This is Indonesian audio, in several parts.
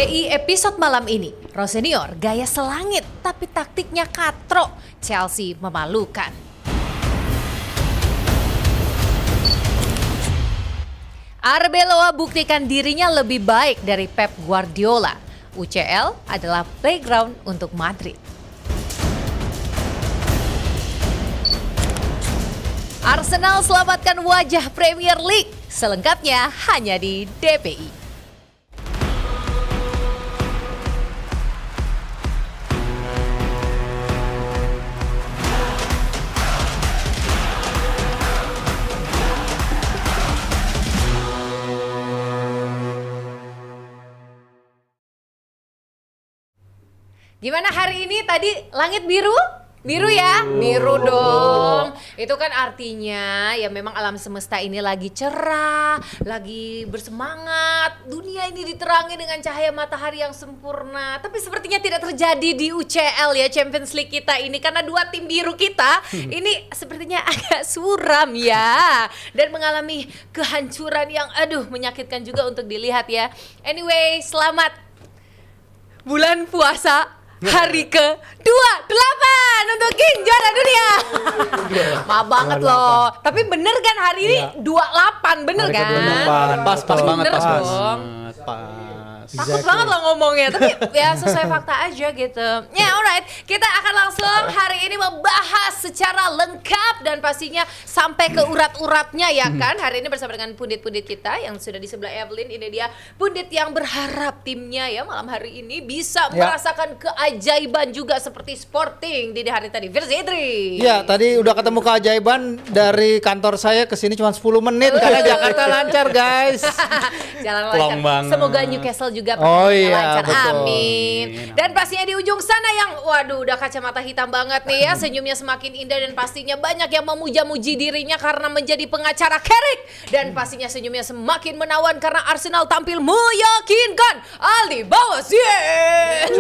DPI episode malam ini, Rosenior gaya selangit tapi taktiknya katrok, Chelsea memalukan. Arbeloa buktikan dirinya lebih baik dari Pep Guardiola. UCL adalah playground untuk Madrid. Arsenal selamatkan wajah Premier League. Selengkapnya hanya di DPI. Gimana hari ini tadi langit biru? Biru ya? Biru dong. Itu kan artinya ya memang alam semesta ini lagi cerah, lagi bersemangat. Dunia ini diterangi dengan cahaya matahari yang sempurna. Tapi sepertinya tidak terjadi di UCL ya, Champions League kita ini. Karena dua tim biru kita ini sepertinya agak suram ya. Dan mengalami kehancuran yang menyakitkan juga untuk dilihat ya. Anyway, selamat bulan puasa hari ke-28 untuk King juara dunia. Maaf banget loh. Tapi bener kan hari ini 28, bener kan? Pas banget, pas. Takut banget loh ngomongnya, tapi ya sesuai fakta aja gitu. Ya alright, kita akan langsung hari ini membahas secara lengkap dan pastinya sampai ke urat-uratnya ya kan. Hari ini bersama dengan pundit-pundit kita yang sudah di sebelah Evelyn. Ini dia pundit yang berharap timnya ya malam hari ini bisa merasakan keajaiban juga seperti Sporting di hari tadi. Firza Idri. Ya, tadi udah ketemu keajaiban dari kantor saya ke sini cuma 10 menit karena Jakarta lancar, guys. Jalan lancar. Semoga Newcastle juga lancar. Betul. Amin. Dan pastinya di ujung sana yang udah kacamata hitam banget nih ya, senyumnya semakin indah dan pastinya banyak yang memuja-muji dirinya karena menjadi pengacara Carrick dan pastinya senyumnya semakin menawan karena Arsenal tampil meyakinkan. Aldi Bawasien.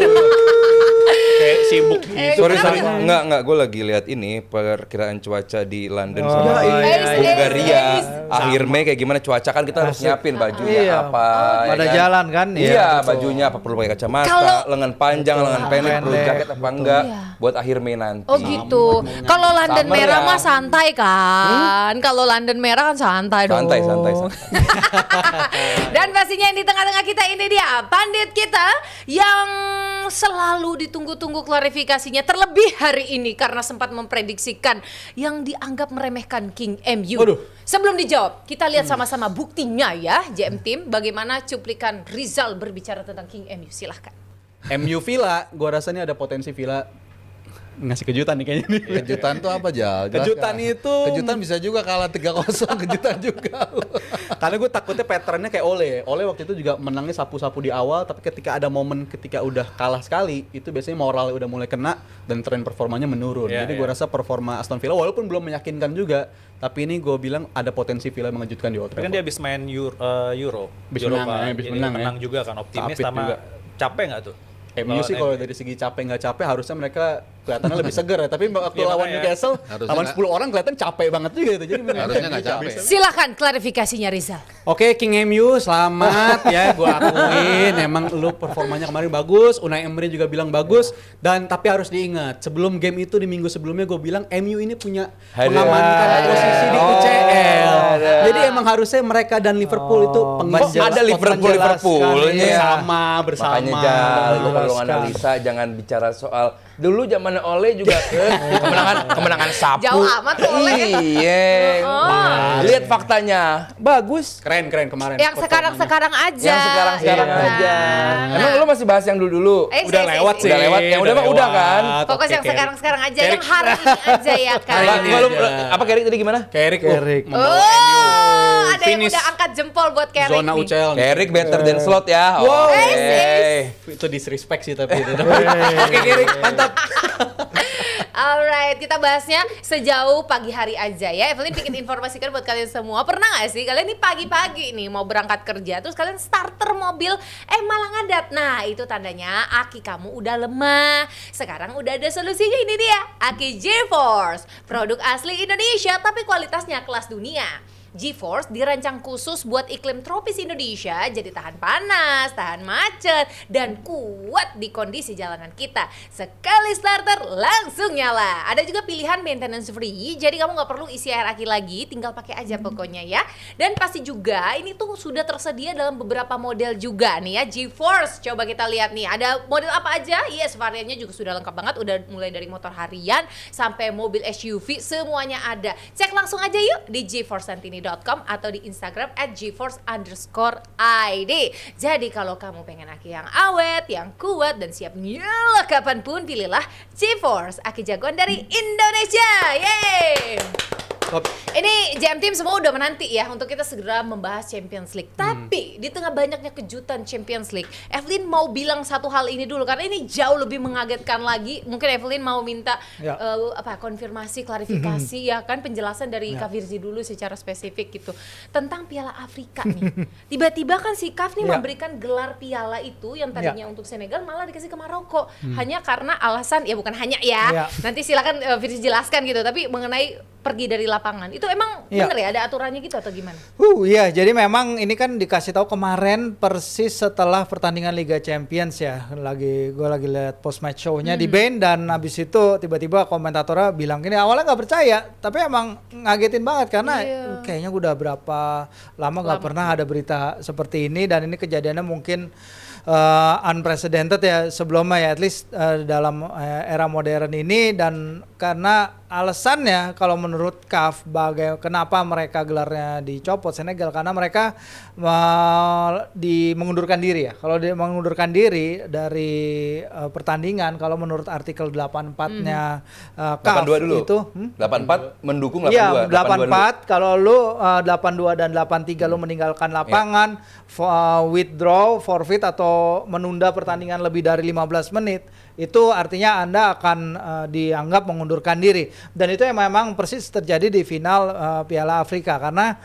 Kayak sibuk gitu. Sorry, enggak, gue lagi lihat ini perkiraan cuaca di London sama di Ais. Bulgaria. Akhir Mei kayak gimana cuaca kan kita harus nyiapin bajunya apa. Pada ya kan? jalan kan? Iya, bajunya apa perlu pakai kacamata, lengan panjang, lengan pendek, perlu jaket apa enggak buat akhir Mei nanti. Oh gitu. Kalau London Summer merah ya. mah santai kan. Kalau London merah kan santai dong. Santai. Dan pastinya yang di tengah-tengah kita ini dia pandit kita yang selalu ditunggu-tunggu klarifikasinya terlebih hari ini karena sempat memprediksikan yang dianggap meremehkan King MU. Sebelum dijawab, kita lihat sama-sama buktinya ya, JM Team, bagaimana cuplikan Rizal berbicara tentang King MU. Silahkan. MU Villa, gua rasa ini ada potensi Villa ngasih kejutan nih kayaknya nih. Kejutan tuh apa, Jal? Kejutan itu Kejutan bisa juga kalah 3-0, kejutan juga. Karena gue takutnya patternnya kayak Ole waktu itu juga menangnya sapu-sapu di awal, tapi ketika ada momen ketika udah kalah sekali, itu biasanya moralnya udah mulai kena dan tren performanya menurun. Jadi gue rasa performa Aston Villa walaupun belum meyakinkan juga, tapi ini gue bilang ada potensi Villa mengejutkan di Old Tapi kan Trafford. dia habis main Euro. Habis Europa. menang, habis Jadi menang, menang juga kan, optimis Apit sama juga. capek nggak tuh? MU sih kalau dari segi capek nggak capek harusnya mereka kelihatannya lebih seger ya, tapi waktu Iya, lawan makanya. Newcastle Harusnya lawan nggak. 10 orang kelihatan capek banget juga gitu. Jadi Harusnya nggak capek. Silahkan klarifikasinya Rizal. Oke, King MU selamat ya, gue akuin emang lu performanya kemarin bagus, Unai Emery juga bilang bagus, dan tapi harus diingat sebelum game itu di minggu sebelumnya gue bilang MU ini punya mengamankan posisi di UCL. Jadi emang harusnya mereka dan Liverpool itu Ada Liverpoolnya. bersama. Makanya jangan kalau analisa jangan bicara soal dulu zaman Ole juga kemenangan sapu. Jauh amat tuh Ole. Iya. Lihat faktanya. Bagus. Keren kemarin. Yang sekarang-sekarang aja. Yang sekarang Iya. aja. Emang lu masih bahas yang dulu-dulu? Udah lewat sih. Udah lewat. Yang udah mah udah kan? Fokus Oke, yang sekarang-sekarang aja, yang hari ini aja ya kan. Apa Carrick tadi gimana? Carrick. Ada yang Finish udah angkat jempol buat Carrick zona nih. UCL. Carrick better than Slot ya. Wow. Oke. Itu disrespect sih tapi itu. Oke, Carrick, mantap. Alright, kita bahasnya sejauh pagi hari aja ya. Evelyn bikin informasikan buat kalian semua. Pernah gak sih kalian nih pagi-pagi nih mau berangkat kerja, terus kalian starter mobil malah ngadat. Nah itu tandanya aki kamu udah lemah. Sekarang udah ada solusinya, ini dia Aki GeForce. Produk asli Indonesia tapi kualitasnya kelas dunia. GeForce dirancang khusus buat iklim tropis Indonesia, jadi tahan panas, tahan macet, dan kuat di kondisi jalanan kita. Sekali starter langsung nyala. Ada juga pilihan maintenance free, jadi kamu nggak perlu isi air aki lagi, tinggal pakai aja pokoknya ya. Dan pasti juga ini tuh sudah tersedia dalam beberapa model juga nih ya, GeForce. Coba kita lihat nih, ada model apa aja? Yes, variannya juga sudah lengkap banget, udah mulai dari motor harian sampai mobil SUV, semuanya ada. Cek langsung aja yuk di geforcesantini.com atau di Instagram @geforce_id. Jadi kalau kamu pengen aki yang awet, yang kuat, dan siap nyala kapanpun, pilihlah GeForce, aki jagoan dari Indonesia. Yeay! Ini JM Team semua udah menanti ya untuk kita segera membahas Champions League. Tapi di tengah banyaknya kejutan Champions League, Evelyn mau bilang satu hal ini dulu karena ini jauh lebih mengagetkan lagi. Mungkin Evelyn mau minta konfirmasi, klarifikasi ya kan, penjelasan dari Kak Firzi dulu secara spesifik gitu tentang Piala Afrika nih. Tiba-tiba kan si CAF nih memberikan gelar piala itu yang tadinya untuk Senegal malah dikasih ke Maroko hanya karena alasan, ya bukan hanya ya. Nanti silakan Firzi jelaskan gitu, tapi mengenai pergi dari lapangan. Itu emang bener ya ada aturannya gitu atau gimana? Iya, jadi memang ini kan dikasih tahu kemarin persis setelah pertandingan Liga Champions ya. Gue lagi lihat post match show-nya di Bein, dan habis itu tiba-tiba komentatornya bilang gini, awalnya nggak percaya, tapi emang ngagetin banget karena kayaknya gue udah berapa lama nggak pernah ada berita seperti ini, dan ini kejadiannya mungkin unprecedented ya sebelumnya ya, at least dalam era modern ini. Dan karena alasannya kalau menurut CAF kenapa mereka gelarnya dicopot Senegal, karena mereka mengundurkan diri ya. Kalau dia mengundurkan diri dari pertandingan, kalau menurut artikel 84-nya CAF 82 dulu. itu 84 mendukung 82. Iya, 84 kalau lu 82 dan 83 lu meninggalkan lapangan, withdraw, forfeit atau menunda pertandingan lebih dari 15 menit, itu artinya Anda akan dianggap mengundurkan diri. Dan itu yang memang persis terjadi di final Piala Afrika, karena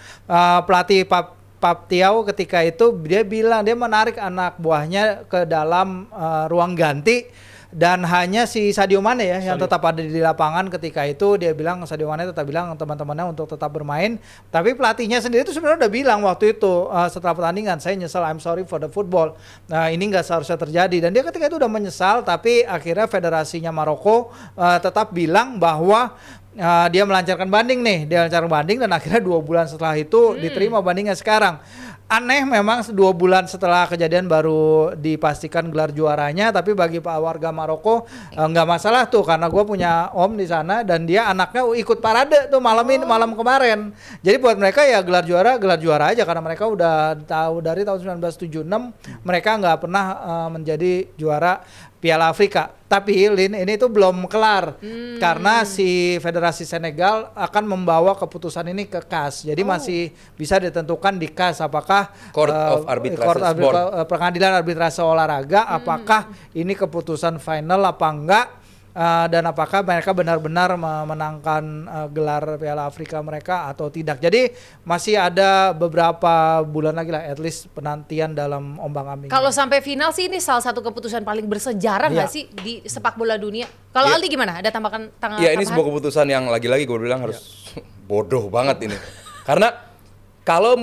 pelatih Pap Thiaw ketika itu dia bilang dia menarik anak buahnya ke dalam ruang ganti, dan hanya si Sadio Mane ya yang tetap ada di lapangan ketika itu. Dia bilang, Sadio Mane tetap bilang teman-temannya untuk tetap bermain, tapi pelatihnya sendiri itu sebenarnya udah bilang waktu itu setelah pertandingan, saya nyesel, I'm sorry for the football. Nah ini nggak seharusnya terjadi, dan dia ketika itu udah menyesal, tapi akhirnya federasinya Maroko tetap bilang bahwa dia melancarkan banding dan akhirnya 2 bulan setelah itu diterima bandingnya sekarang. Aneh memang 2 bulan setelah kejadian baru dipastikan gelar juaranya, tapi bagi warga Maroko nggak masalah tuh, karena gue punya om di sana dan dia anaknya ikut parade tuh malam kemarin. Jadi buat mereka ya gelar juara aja, karena mereka udah tahu dari tahun 1976 mereka nggak pernah menjadi juara Piala Afrika. Tapi Lin, ini tuh belum kelar karena si Federasi Senegal akan membawa keputusan ini ke CAS. Jadi masih bisa ditentukan di CAS apakah Pengadilan Arbitrase Olahraga apakah ini keputusan final apa enggak. Dan apakah mereka benar-benar memenangkan gelar Piala Afrika mereka atau tidak. Jadi masih ada beberapa bulan lagi lah, at least penantian dalam ombang-ambing. Kalau sampai final sih ini salah satu keputusan paling bersejarah nggak sih di sepak bola dunia? Kalau Aldi gimana? Ada tambahan Iya, ini sebuah keputusan yang lagi-lagi gue bilang harus bodoh banget ini. Karena kalau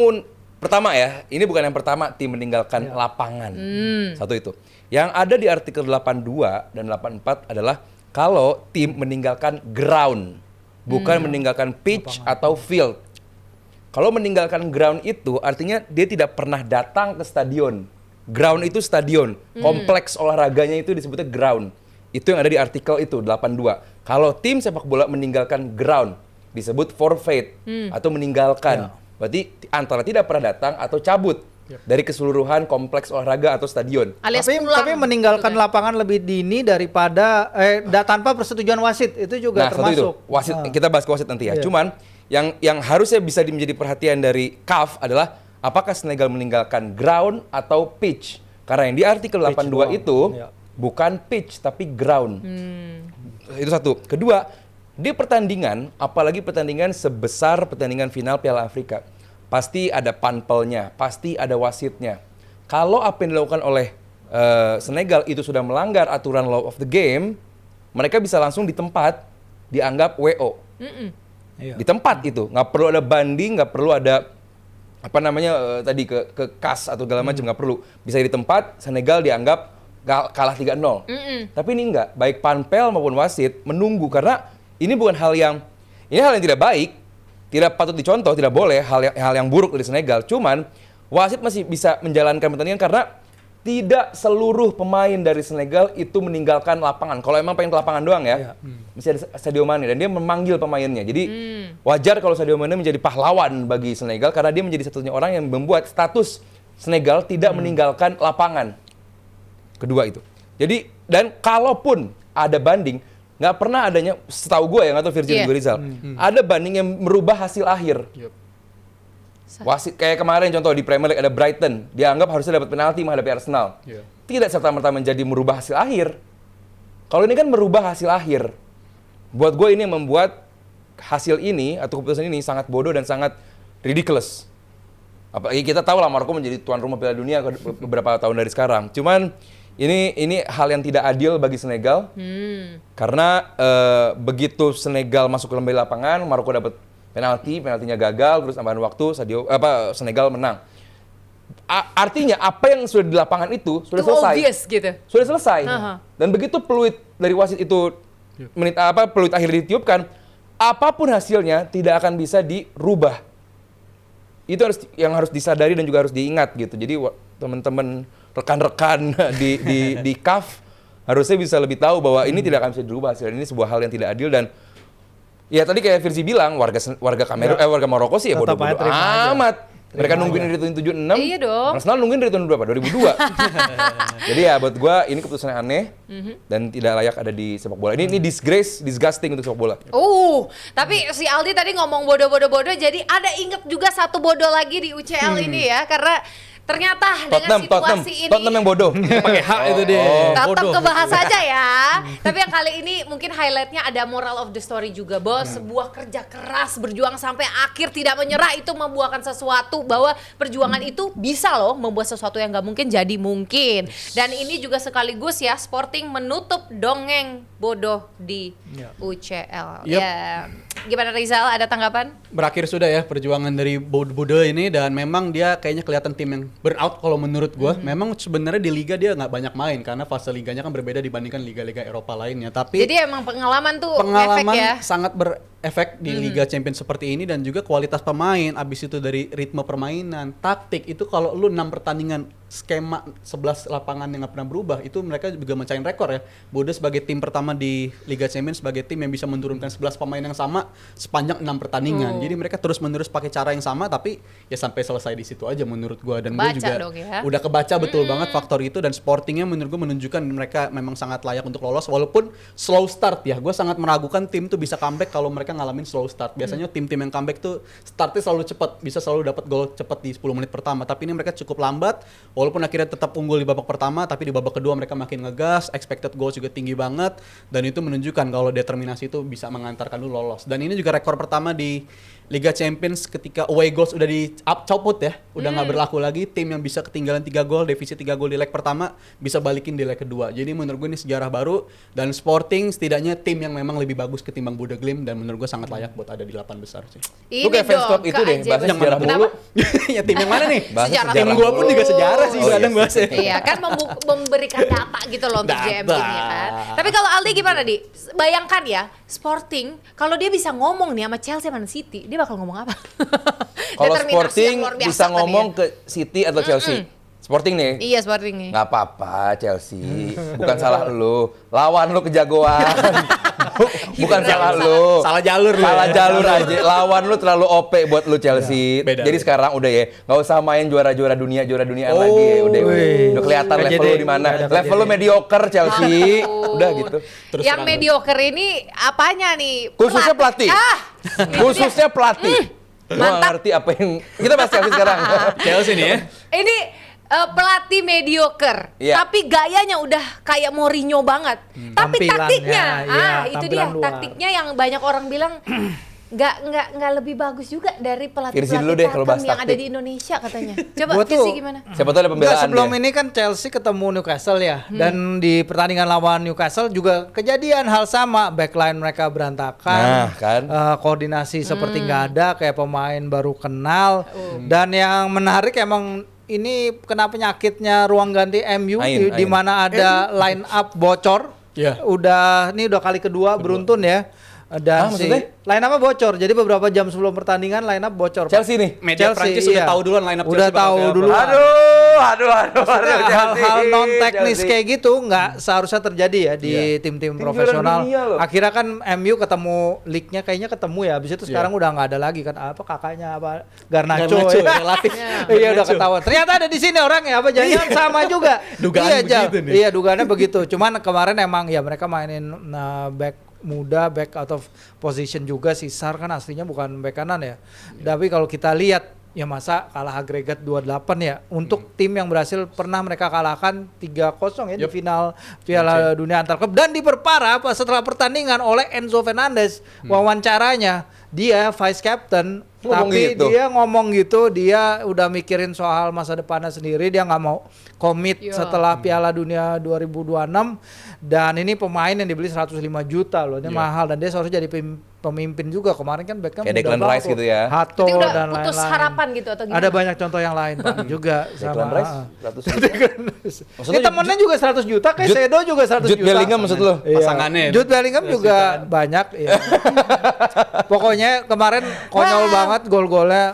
pertama ya, ini bukan yang pertama tim meninggalkan lapangan. Satu itu. Yang ada di artikel 82 dan 84 adalah kalau tim meninggalkan ground, bukan meninggalkan pitch atau field. Kalau meninggalkan ground itu artinya dia tidak pernah datang ke stadion. Ground itu stadion, kompleks olahraganya itu disebutnya ground. Itu yang ada di artikel itu 82. Kalau tim sepak bola meninggalkan ground disebut forfeit atau meninggalkan. Berarti antara tidak pernah datang atau cabut dari keseluruhan kompleks olahraga atau stadion. Tapi meninggalkan lapangan lebih dini daripada tanpa persetujuan wasit itu juga termasuk. Itu. Wasit, kita bahas ke wasit nanti ya. Cuman yang harusnya bisa menjadi perhatian dari CAF adalah apakah Senegal meninggalkan ground atau pitch? Karena yang di artikel 82 itu bukan pitch tapi ground. Itu satu. Kedua, di pertandingan, apalagi pertandingan sebesar pertandingan final Piala Afrika, pasti ada panpelnya, pasti ada wasitnya. Kalau apa yang dilakukan oleh Senegal itu sudah melanggar aturan law of the game, mereka bisa langsung di tempat dianggap WO. Iya. Di tempat itu, nggak perlu ada banding, nggak perlu ada apa namanya tadi ke kas atau segala macam, nggak perlu. Bisa di tempat, Senegal dianggap kalah 3-0. Tapi ini enggak, baik panpel maupun wasit menunggu karena ini bukan hal yang tidak baik, tidak patut dicontoh, tidak boleh hal yang buruk dari Senegal. Cuman wasit masih bisa menjalankan pertandingan karena tidak seluruh pemain dari Senegal itu meninggalkan lapangan. Kalau emang pengen ke lapangan doang ya, mesti ada Sadio Mane dan dia memanggil pemainnya. Jadi wajar kalau Sadio Mane menjadi pahlawan bagi Senegal karena dia menjadi satu-satunya orang yang membuat status Senegal tidak meninggalkan lapangan. Kedua itu. Jadi dan kalaupun ada banding, nggak pernah adanya, setahu gue ya, nggak tahu Virgil juga Rizal, ada banding yang merubah hasil akhir. Wasit kayak kemarin contoh di Premier League ada Brighton, dianggap harusnya dapat penalti menghadapi Arsenal. Tidak serta-merta menjadi merubah hasil akhir. Kalau ini kan merubah hasil akhir. Buat gue ini yang membuat hasil ini atau keputusan ini sangat bodoh dan sangat ridiculous. Apalagi kita tahu lah Maroko menjadi tuan rumah Piala Dunia beberapa tahun dari sekarang. Cuman ini hal yang tidak adil bagi Senegal. Karena begitu Senegal masuk ke lembah lapangan, Maroko dapat penaltinya gagal, terus tambahan waktu Senegal menang. Artinya apa yang sudah di lapangan itu sudah selesai. Obvious gitu. Sudah selesai. Dan begitu peluit dari wasit itu peluit akhir ditiupkan, apapun hasilnya tidak akan bisa dirubah. Itu yang harus disadari dan juga harus diingat gitu. Jadi teman-teman rekan-rekan di CAF harusnya bisa lebih tahu bahwa ini tidak akan bisa dirubah hasil ini, sebuah hal yang tidak adil. Dan ya tadi kayak Virzi bilang, warga Maroko sih ya Tetap bodoh-bodoh aja terima aja. amat. Mereka Terima nungguin aja. dari tahun 76. Iya dong. Arsenal nungguin dari tahun berapa? 2002. Jadi ya buat gua ini keputusan yang aneh dan tidak layak ada di sepak bola. Ini disgusting untuk sepak bola. Tapi si Aldi tadi ngomong bodoh, jadi ada inget juga satu bodoh lagi di UCL ini ya, karena ternyata dengan situasi ini Tottenham yang bodoh. Pakai hak itu dia. tetap kebahas aja ya. Tapi yang kali ini mungkin highlightnya ada moral of the story juga, bahwa sebuah kerja keras, berjuang sampai akhir, tidak menyerah, itu membuahkan sesuatu, bahwa perjuangan itu bisa loh membuat sesuatu yang nggak mungkin jadi mungkin. Dan ini juga sekaligus ya Sporting menutup dongeng bodoh di UCL. Yep. Ya. Gimana Rizal, ada tanggapan? Berakhir sudah ya perjuangan dari Bude ini, dan memang dia kayaknya kelihatan tim yang burnout kalau menurut gua. Memang sebenarnya di liga dia nggak banyak main karena fase liganya kan berbeda dibandingkan liga-liga Eropa lainnya. Tapi Jadi emang pengalaman tuh efek ya. sangat berefek di Liga Champions seperti ini, dan juga kualitas pemain. Abis itu dari ritme permainan, taktik itu, kalau lu 6 pertandingan skema 11 lapangan yang nggak pernah berubah, itu mereka juga mencahin rekor ya. Bude sebagai tim pertama di Liga Champions sebagai tim yang bisa menurunkan 11 pemain yang sama sepanjang 6 pertandingan. Jadi mereka terus-menerus pakai cara yang sama, tapi ya sampai selesai di situ aja menurut gua. Dan gue Baca juga dong ya. udah kebaca betul banget faktor itu, dan Sportingnya menurut gue menunjukkan mereka memang sangat layak untuk lolos walaupun slow start ya. Gue sangat meragukan tim tuh bisa comeback kalau mereka ngalamin slow start. Biasanya tim-tim yang comeback tuh startnya selalu cepat, bisa selalu dapat gol cepat di 10 menit pertama. Tapi ini mereka cukup lambat, walaupun akhirnya tetap unggul di babak pertama, tapi di babak kedua mereka makin ngegas, expected goals juga tinggi banget, dan itu menunjukkan kalau determinasi itu bisa mengantarkan lu lolos. Dan ini juga rekor pertama di Liga Champions ketika away goals udah dicopot ya, udah nggak berlaku lagi. Tim yang bisa ketinggalan 3 gol, defisit 3 gol di leg pertama bisa balikin di leg kedua. Jadi menurut gue ini sejarah baru, dan Sporting setidaknya tim yang memang lebih bagus ketimbang Bodo Glimt, dan menurut gue sangat layak buat ada di 8 besar sih. Ini Lu kayak fans dong, club itu deh, bahasa keajaiban. sejarah Kenapa? mulu. Ya tim yang mana nih? Bahasa Sejarah Tim sejarah gua pun mulu. juga sejarah sih, Oh, kadang iya. bahasnya. Iya kan memberikan data gitu loh untuk Data. JM ini kan. Tapi kalau Aldi gimana Di? Bayangkan ya, Sporting kalau dia bisa ngomong nih sama Chelsea Man City, dia bakal ngomong apa? Kalau Determinasi Sporting yang luar biasa bisa tadi ngomong ya. ke City atau Chelsea. Sporting nih. Iya Sporting nih. Nggak apa-apa Chelsea, bukan salah lu. Lawan lu kejagoan. Bukan salah lu. Salah jalur lu. Salah ya. jalur aja. Lawan lu terlalu OP buat lu Chelsea. Beda, Jadi beda. sekarang udah ya, nggak usah main juara-juara dunia lagi ya. Udah kelihatan Nggak level jadi. lu di mana. Nggak ada Level lu kejadian. mediocre Chelsea. Udah gitu. Terus yang terang. mediocre ini apanya nih? Khususnya pelatih. Khususnya pelatih. Lu nggak mantap. ngerti apa yang kita bahas Chelsea sekarang. Chelsea nih ya. Ini pelatih mediocre, Iya. tapi gayanya udah kayak Mourinho banget. Tapi Tampilannya, taktiknya, iya, itu dia tampilan luar. taktiknya yang banyak orang bilang nggak lebih bagus juga dari Virsi dulu deh kalau bahas yang ada taktik. di Indonesia katanya. Coba Gua Virsi tuh- gimana? Siapa tahu ada Enggak, pembelaan sebelum dia. ini kan Chelsea ketemu Newcastle ya, dan di pertandingan lawan Newcastle juga kejadian hal sama, backline mereka berantakan, Nah, kan. koordinasi seperti nggak ada, kayak pemain baru kenal, dan yang menarik emang ini kena penyakitnya ruang ganti MU di Ain. mana ada line up bocor, Iya. ini udah kali kedua beruntun ya. Dan si maksudnya? line up bocor, jadi beberapa jam sebelum pertandingan line up bocor. Pak. Chelsea nih. Media Prancis sudah tahu duluan line up Udah Chelsea bakal tahu kayak apa. duluan. Aduh. Maksudnya hal-hal Chelsea, non teknis Chelsea. kayak gitu nggak seharusnya terjadi ya di tim-tim Tim profesional. juara dunia loh. Akhirnya kan MU ketemu league-nya kayaknya ketemu ya. Habis itu sekarang udah nggak ada lagi kan apa kakaknya apa Garnacho. Garnacho, ya. relatif. Iya udah ketahuan. Ternyata ada di sini orang ya apa jangan sama juga. Dugaan iya, Jal. begitu nih. Iya dugaannya begitu. Cuman kemarin emang ya mereka mainin back muda, back out of position juga. Si Sar kan aslinya bukan back kanan ya. Tapi kalau kita lihat ya masa kalah agregat 28 ya untuk tim yang berhasil pernah mereka kalahkan 3-0 ya di final Piala Dunia antar klub, dan diperparah setelah pertandingan oleh Enzo Fernandez. Wawancaranya dia vice captain Ngomong tapi gitu. dia ngomong gitu, dia udah mikirin soal masa depannya sendiri, dia nggak mau komit Iya. setelah Piala Dunia 2026, dan ini pemain yang dibeli 105 juta loh, ini mahal, dan dia seharusnya jadi pemimpin juga. Kemarin kan Beckham Kayak muda Declan banget Rice tuh. gitu ya. Hato Berarti udah dan putus lain-lain. harapan gitu atau gimana? Ada banyak contoh yang lain Pak juga Declan sama. Rice 100 juta. Ini Maksudnya temennya juga 100 juta, kayak Jude- Sedo juga 100 Jude juta. Bellingham maksud lo? Iya. Pasangannya. Jude Bellingham juga banyak. Iya. Pokoknya kemarin konyol banget gol-golnya,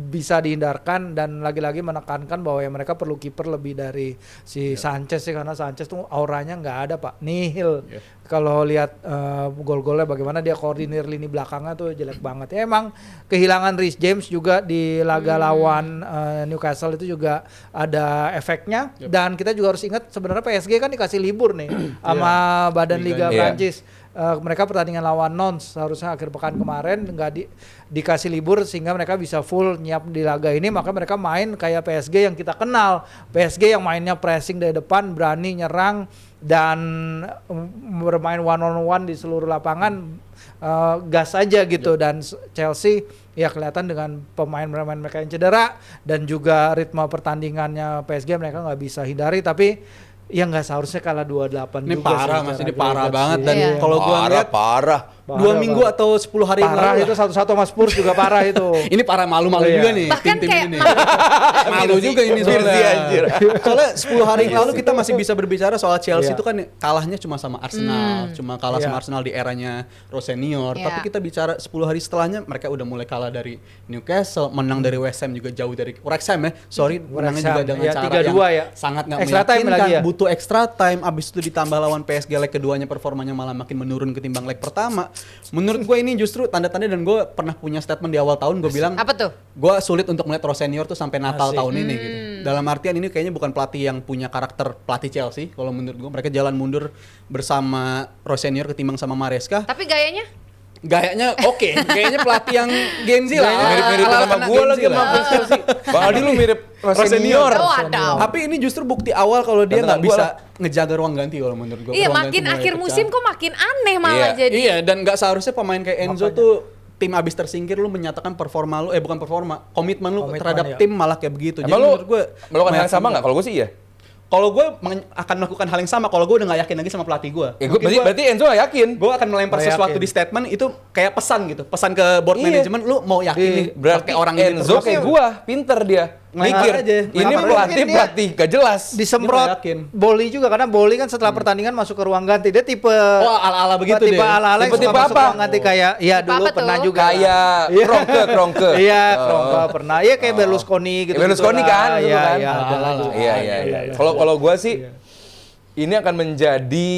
bisa dihindarkan, dan lagi-lagi menekankan bahwa ya mereka perlu kiper lebih dari si Sanchez sih, karena Sanchez tuh auranya nggak ada Pak, nihil. Kalau lihat gol-golnya bagaimana dia koordinir lini belakangnya tuh jelek banget. Ya emang kehilangan Reece James juga di laga lawan Newcastle itu juga ada efeknya. Dan kita juga harus ingat sebenarnya PSG kan dikasih libur nih sama Badan Liga Iya. Prancis. Mereka pertandingan lawan Nantes seharusnya akhir pekan kemarin nggak dikasih libur sehingga mereka bisa full nyiap di laga ini, maka mereka main kayak PSG yang kita kenal. PSG yang mainnya pressing dari depan, berani nyerang dan bermain one on one di seluruh lapangan, gas aja gitu. Dan Chelsea ya kelihatan dengan pemain-pemain mereka yang cedera dan juga ritme pertandingannya PSG mereka nggak bisa hindari, tapi ya nggak seharusnya kalah 28 Ini juga parah sih Mas, secara ini parah agregat banget. sih. Dan Iya. kalau gua ngeliat Parah. 2 minggu banget. atau 10 hari yang Parah lalu itu satu-satu sama Spurs juga parah itu. ini parah malu-malu Iya. juga nih Bahkan tim-tim kayak ini. Malu juga ini Virsi, soalnya. anjir. Soalnya 10 hari yang lalu kita masih bisa berbicara soal Chelsea Iya. itu kan kalahnya cuma sama Arsenal, cuma kalah Iya. sama Arsenal di eranya Rossenior. Iya. Tapi kita bicara 10 hari setelahnya mereka udah mulai kalah dari Newcastle, menang dari West Ham juga jauh dari Wrexham ya. Sorry, menangnya Wrexham, juga dengan ya, cara 3-2 yang ya. sangat nggak Extra time meyakinkan. lagi ya? Butuh extra time, abis itu ditambah lawan PSG leg keduanya performanya malah makin menurun ketimbang leg pertama. Menurut gue ini justru tanda-tanda, dan gue pernah punya statement di awal tahun, gue bilang Apa tuh? gue sulit untuk melihat Rossenior tuh sampai Natal Asik. tahun ini gitu. Dalam artian ini kayaknya bukan pelatih yang punya karakter pelatih Chelsea. Kalau menurut gue mereka jalan mundur bersama Rossenior ketimbang sama Maresca. Tapi gayanya? Gayanya oke, gayanya pelatih yang Gen Z lah. Mirip-mirip Ala-ala sama anak gue Gen Z lagi lah. sama fans Chelsea. Bang Aldi lu mirip Rossenior. Oh, ada. Tapi ini justru bukti awal kalau dia Tentang nggak gua bisa lah. ngejaga ruang ganti kalau menurut gue. Iya, Ruang makin ganti mulai akhir pecah. musim kok makin aneh malah Iya. jadi. Iya, dan nggak seharusnya pemain kayak Enzo tuh tim abis tersingkir lu menyatakan performa lu, bukan performa, komitmen lu Komitmen, terhadap ya. tim malah kayak begitu. Emang lu menurut gue melakukan hal yang sama nggak? Kalau gue sih iya. Kalau gue akan melakukan hal yang sama kalau gue udah nggak yakin lagi sama pelatih gue. Ya, berarti Enzo gak yakin. Gue akan melempar Nggak sesuatu yakin. di statement itu kayak pesan gitu, pesan ke board Iya. manajemen, lu mau yakin nih Berarti pakai orang ini Enzo terus. kayak gua, pinter dia. Ngelempar Mikir, aja. ini Ngelempar aja. pelatih gak jelas. Disemprot Dia nggak yakin. Boli juga, karena Boli kan setelah pertandingan masuk ke ruang ganti, dia tipe ala-ala begitu tipe deh. ala-ala yang Tipe-tipe suka masuk apa? ruang ganti kayak ya Tipe dulu apa tuh? pernah juga Kayak Iya. Kronke. Iya, Kronke pernah. Iya kayak Berlusconi gitu. Kayak Berlusconi kan, dulu Iya, kan. iya, ada Ala-ala. lagi. Iya. Kalau gua sih ini akan menjadi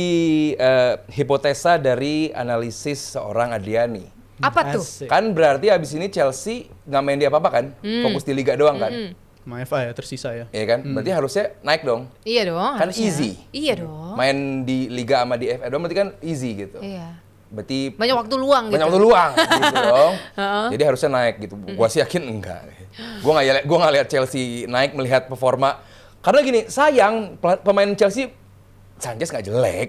hipotesa dari analisis seorang Adriani. Apa tuh? Asik. Kan berarti habis ini Chelsea nggak main di apa-apa kan? Fokus di liga doang kan? Sama FA ya tersisa ya. Iya kan? Berarti harusnya naik dong. Iya dong. Kan harusnya. easy. Iya dong. Main di liga sama di FA doang berarti kan easy gitu. Iya. Berarti Banyak waktu luang gitu. banyak waktu luang gitu dong. Jadi harusnya naik gitu. Gua sih yakin enggak. Gua nggak lihat Chelsea naik melihat performa. Karena gini, sayang pemain Chelsea Sanchez nggak jelek.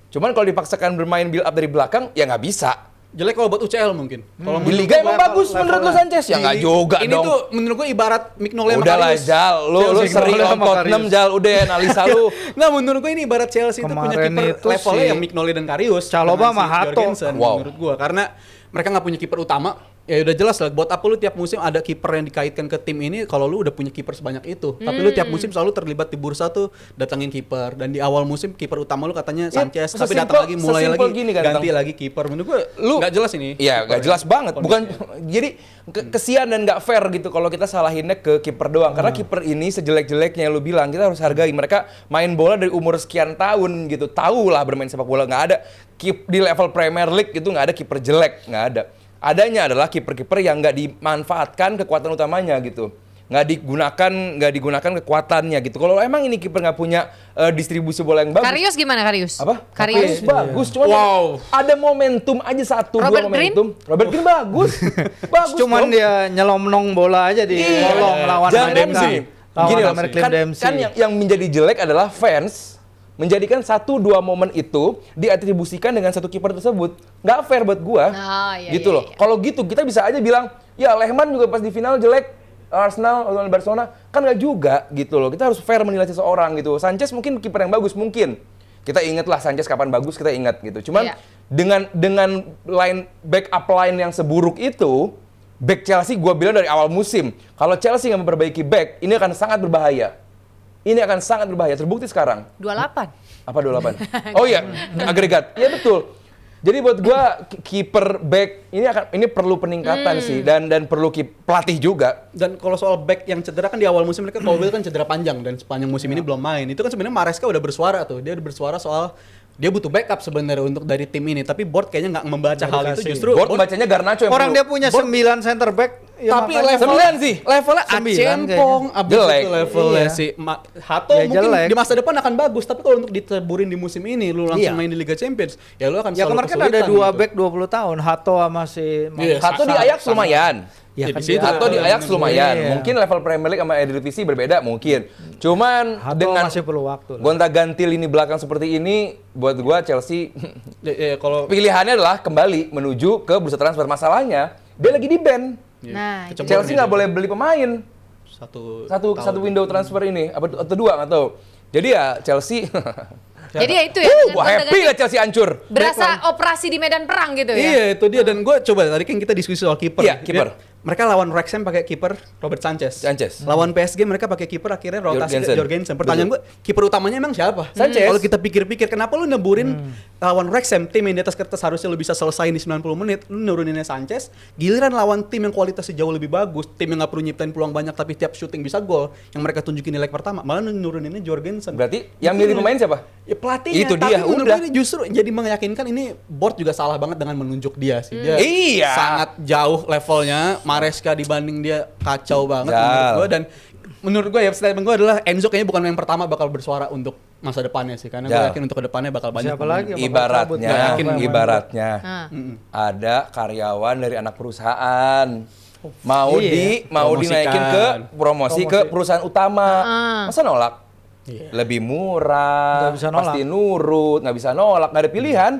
Cuman kalau dipaksakan bermain build up dari belakang ya nggak bisa. Jelek kalau buat UCL mungkin. Kalau Di Liga emang bagus menurut lu Sanchez? Ya nggak juga ini dong. tuh menurut gue ibarat Mignolet sama Udah lah Karius. Jal, lu Chelsea sering Mignolet on sama Tottenham Karius. Jal, udah analisa lu. Nggak, menurut gue ini ibarat Chelsea itu punya Kemarin kiper itu levelnya si yang Mignolet dan Karius. Chalobah dengan sama Hato. Jorgensen, Wow. menurut gue. Karena mereka nggak punya kiper utama. Ya udah jelas lah, buat apa lu tiap musim ada kiper yang dikaitkan ke tim ini kalau lu udah punya kiper sebanyak itu. Tapi lu tiap musim selalu terlibat di bursa tuh datangin kiper, dan di awal musim kiper utama lu katanya Ya, Sanchez, tapi sesimpel- datang lagi mulai sesimpel lagi gini kan, ganti Bang. lagi kiper. Menurut gue Lu- nggak jelas ini. Iya, nggak jelas banget. Bukan, jadi kesian dan nggak fair gitu kalau kita salahinnya ke kiper doang. Karena kiper ini sejelek-jeleknya yang lu bilang, kita harus hargai. Mereka main bola dari umur sekian tahun gitu. Tahu lah bermain sepak bola. Nggak ada di level Premier League itu nggak ada kiper jelek, nggak ada. Adanya adalah kiper-kiper yang nggak dimanfaatkan kekuatan utamanya gitu. Nggak digunakan kekuatannya gitu. Kalau emang ini kiper nggak punya distribusi bola yang bagus. Karius gimana Karius? Apa? Karius. Bagus, cuman Wow. ada momentum aja satu Robert dua momentum. Robert Green bagus. Bagus. Cuman dong. dia nyelomnong bola aja di Iya. kolong lawan Jangan Amerika. sih. Lawan Gini loh, Amerika Cliff kan, Dempsey. kan yang menjadi jelek adalah fans menjadikan 1-2 momen itu diatribusikan dengan satu kiper tersebut. Nggak fair buat gua. Oh, iya, gitu iya, loh. iya. Kalau gitu kita bisa aja bilang, ya Lehmann juga pas di final jelek, Arsenal lawan Barcelona, kan nggak juga gitu loh. Kita harus fair menilai seseorang gitu. Sanchez mungkin kiper yang bagus mungkin. Kita ingat lah Sanchez kapan bagus, kita ingat gitu. Cuman Iya. dengan line backup line yang seburuk itu, back Chelsea gua bilang dari awal musim, kalau Chelsea nggak memperbaiki back, ini akan sangat berbahaya. Ini akan sangat berbahaya, terbukti sekarang. 28. Apa 28? Oh iya, agregat. Iya betul. Jadi buat gua kiper back ini perlu peningkatan sih, dan perlu pelatih juga. Dan kalau soal back yang cedera kan di awal musim mereka Colwill kan cedera panjang dan sepanjang musim ini belum main. Itu kan sebenarnya Maresca udah bersuara tuh. Dia udah bersuara soal dia butuh backup sebenarnya untuk dari tim ini, tapi board kayaknya nggak membaca hal itu. dikasih. Justru Board bacanya Garnacho yang Orang perlu. dia punya 9 center back. ya tapi makanya- levelnya 9 sih. levelnya 9 Acempong, abis Jelek. itu levelnya Iya. si Hato Ya, mungkin jelek. di masa depan akan bagus, tapi kalau untuk diteburin di musim ini lu langsung Iya. main di Liga Champions, ya lu akan Ya selalu kemarin kan ada kesulitan 2 gitu. back 20 tahun, Hato sama si Iya, Hato di Ajax lumayan. Ya, di kan situ. dia- Atau di Ajax lumayan. Iya. Mungkin level Premier League sama Eredivisie berbeda mungkin. Cuman Hato dengan masih perlu waktu lah. gonta-ganti lini belakang seperti ini, buat gua Chelsea Kalau pilihannya adalah kembali menuju ke bursa transfer. Masalahnya dia lagi di ban. Nah, itu Chelsea nggak boleh beli pemain. Satu window transfer ini atau dua nggak tahu. Jadi ya Chelsea. Jadi ya itu ya. dengan Gua happy gonta-ganti lah Chelsea hancur. berasa operasi di medan perang gitu ya. Iya itu dia, dan gue coba tadi kan kita diskusi soal kiper. Iya, kiper. Mereka lawan Wrexham pakai kiper Robert Sanchez. Sanchez. Lawan PSG mereka pakai kiper akhirnya rotasi Jorgensen. Jorgensen. Pertanyaan gue, kiper utamanya emang siapa? Sanchez. Kalau kita pikir-pikir, kenapa lu neburin lawan Wrexham, tim yang di atas kertas harusnya lu bisa selesai di 90 menit, lu nuruninnya Sanchez, giliran lawan tim yang kualitasnya jauh lebih bagus, tim yang nggak perlu nyiptain peluang banyak tapi tiap shooting bisa gol, yang mereka tunjukin di leg pertama, malah lu nuruninnya Jorgensen. Berarti yang milih pemain siapa? Ya pelatihnya. Itu tapi dia, menurut udah. gue ini justru jadi meyakinkan ini board juga salah banget dengan menunjuk dia sih. Dia Iya. sangat jauh levelnya. Maresca dibanding dia kacau banget Jal. menurut gue, dan menurut gue ya statement gue adalah Enzo kayaknya bukan yang pertama bakal bersuara untuk masa depannya sih, karena gue Jal. yakin untuk kedepannya bakal banyak Siapa pemain. lagi? Bakal cabut, Ibaratnya, nggak yakin main ibaratnya Ah. ada karyawan dari anak perusahaan mau Iya. mau Promosikan. dinaikin ke promosi ke perusahaan utama. Masa nolak? Iya. Lebih murah, Nggak bisa nolak. pasti nurut, nggak bisa nolak, nggak ada pilihan.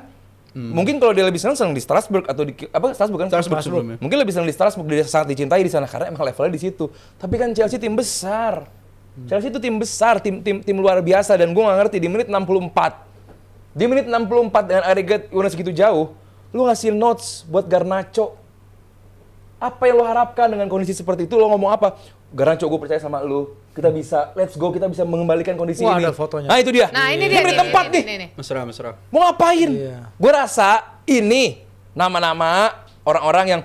Mungkin kalau dia lebih senang di Strasbourg atau di apa Strasbourg kan? Strasbourg sebelumnya. Mungkin lebih senang di Strasbourg, dia sangat dicintai di sana karena emang levelnya di situ. Tapi kan Chelsea tim besar. Chelsea itu tim besar, tim luar biasa, dan gue nggak ngerti di menit 64. Di menit 64 dengan agregat udah segitu jauh, lu ngasih notes buat Garnacho. Apa yang lo harapkan dengan kondisi seperti itu? Lo ngomong apa? Garnacho, gue percaya sama lu. Kita bisa, let's go, kita bisa mengembalikan kondisi Wah, ini. ada fotonya. Nah itu dia. Nah, ini Di dia. menit nih, 4 nih. nih. Mesra. Mau ngapain? Iya. Gue rasa ini nama-nama orang-orang yang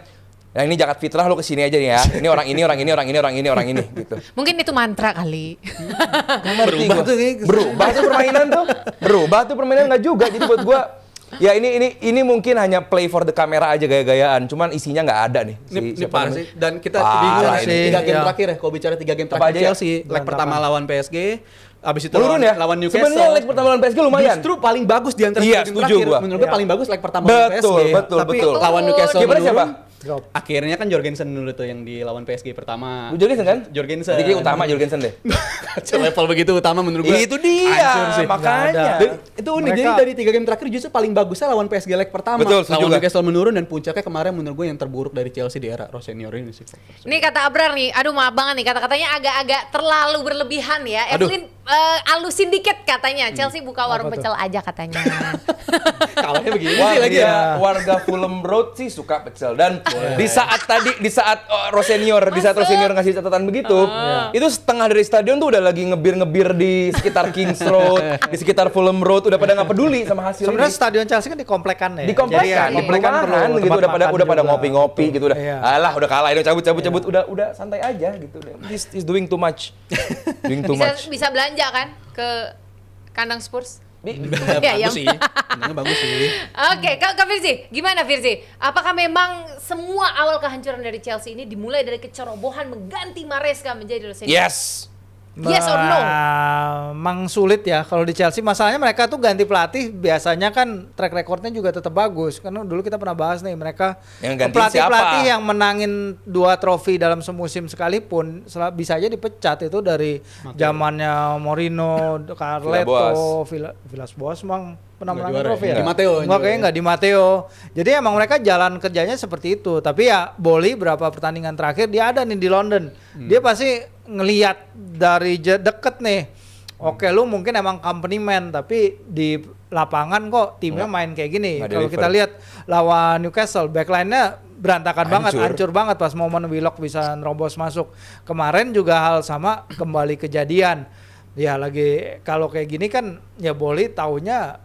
ini Jakarta Fitrah, lo kesini aja nih ya. Ini orang ini, orang ini, orang ini, orang ini, orang ini gitu. Mungkin itu mantra kali. Berubah tuh berubah tuh permainan tuh. Berubah tuh permainan nggak juga. Jadi buat gue ya ini mungkin hanya play for the camera aja, gaya-gayaan. Cuman isinya nggak ada nih. Ini Siapa parah namanya? sih. Dan kita Parah bingung ini. sih 3 game Iya. terakhir ya. Kalau bicara 3 game Apa terakhir aja ya? Chelsea, leg pertama lawan PSG, abis itu Menurun ya? lawan Newcastle. Sebenarnya leg pertama lawan PSG lumayan. Justru paling bagus di antara Iya, 3 game setuju terakhir. gua. Menurut gue Iya. paling bagus leg pertama lawan Betul, PSG. betul, Tapi betul. lawan Newcastle Kipernya menurun. siapa? Drop. Akhirnya kan Jorgensen dulu tuh yang di lawan PSG pertama. Jorgensen kan? Jorgensen. Jadi kayak utama Jorgensen deh. Level begitu utama menurut gue. Itu dia, Hancur sih. makanya. Dan itu unik, jadi Mereka- dari 3 game terakhir justru paling bagusnya lawan PSG leg pertama. Betul, setuju lawan juga. Newcastle menurun dan puncaknya kemarin menurut gue yang terburuk dari Chelsea di era Rossinior ini sih. Nih kata Abrar nih, aduh maaf banget nih, kata-katanya agak-agak terlalu berlebihan ya. Aduh. Evelyn alusin dikit katanya, Chelsea buka warung Apa tuh? pecel aja katanya. Kalahnya begini sih Wah, lagi ya. warga Fulham Road sih suka pecel dan di saat Rossinior ngasih catatan begitu, itu setengah dari stadion tuh udah lagi ngebir-ngebir di sekitar Kings Road, di sekitar Fulham Road, udah pada nggak peduli sama hasil Sebenarnya ini. stadion Chelsea kan di komplekan ya. Di komplekan, Jadi ya, di komplekan perumahan perlu gitu tempat udah pada makan juga. ngopi-ngopi gitu udah. Iya. Alah, udah kalah ini cabut, udah santai aja gitu. He's doing too much. Doing too much. Bisa belanja kan ke kandang Spurs? Bagus Ya, sih. Tenangnya bagus sih. Oke, Kak Firzi, gimana Firzi? Apakah memang semua awal kehancuran dari Chelsea ini dimulai dari kecerobohan mengganti Maresca menjadi Rossinior? Yes. Yes or no? Emang sulit ya kalau di Chelsea. Masalahnya mereka tuh ganti pelatih biasanya kan track recordnya juga tetap bagus. Karena dulu kita pernah bahas nih mereka Yang gantiin pelatih-pelatih siapa? yang menangin 2 trofi dalam semusim sekalipun bisa aja dipecat itu dari zamannya Mourinho, Carleto, Villas-Boas emang pernah Nggak menangin juara trofi ya? ya? Di Matteo Enggak, juga kayaknya ya? nggak di Matteo. Jadi emang mereka jalan kerjanya seperti itu. Tapi ya Boli berapa pertandingan terakhir dia ada nih di London. Dia pasti ngelihat dari deket nih. Oke, lu mungkin emang company man, tapi di lapangan kok timnya main kayak gini. Nggak Kalau deliver. kita lihat lawan Newcastle, backline-nya berantakan banget, Hancur. hancur banget pas momen Willock bisa nerobos masuk. Kemarin juga hal sama kembali kejadian. Ya lagi kalau kayak gini kan ya Boli taunya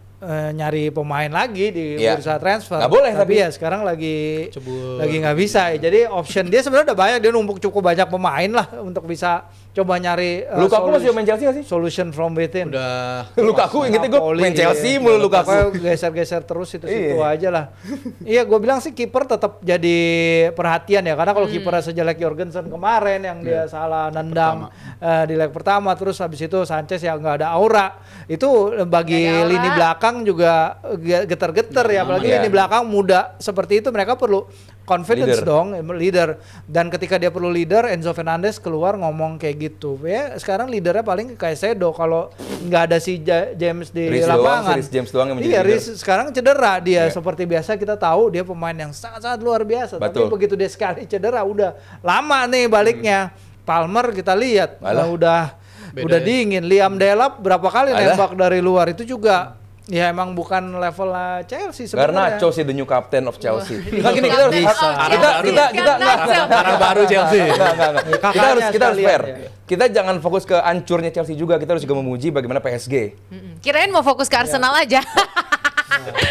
nyari pemain lagi di Iya. bursa transfer. Nggak boleh, tapi tapi. ya sekarang lagi Cebur. nggak bisa. Jadi option dia sebenarnya udah banyak, dia numpuk cukup banyak pemain lah untuk bisa coba nyari Lukaku masih main Chelsea gak sih? solution from within. Udah Lukaku ingetnya gue Napoli, main Chelsea iya. mulu Lukaku. Pokoknya geser-geser terus itu situ Iya. aja lah. Iya, gue bilang sih kiper tetap jadi perhatian ya, karena kalau kipernya sejelek Jorgensen kemarin yang dia salah nendang di leg pertama, terus habis itu Sanchez yang nggak ada aura, itu bagi Nggak ada aura. lini belakang juga getar-getar ya, apalagi Iya. lini belakang muda seperti itu mereka perlu confidence Leader. dong, leader. Dan ketika dia perlu leader, Enzo Fernandez keluar ngomong kayak gitu. Ya sekarang leadernya paling kayak Sedo kalau nggak ada si James di Reece doang, lapangan. si Reece James doang yang menjadi Iya, leader. Reece sekarang cedera dia. Iya. Seperti biasa kita tahu dia pemain yang sangat-sangat luar biasa. Tapi Betul. begitu dia sekali cedera udah lama nih baliknya. Palmer kita lihat Alah. Beda udah ya. dingin. Liam Delap berapa kali Alah. nembak dari luar itu juga ya emang bukan level Chelsea sebenarnya. Garnacho sih the new captain of Chelsea. Wah, Nggak, gini kita harus Captain of kita Chelsea, Garnacho. Cara baru Chelsea. Enggak. Kakaknya Kita harus sekalian, fair. ya. Kita jangan fokus ke hancurnya Chelsea juga, kita harus juga memuji bagaimana PSG. Kirain mau fokus ke Arsenal aja.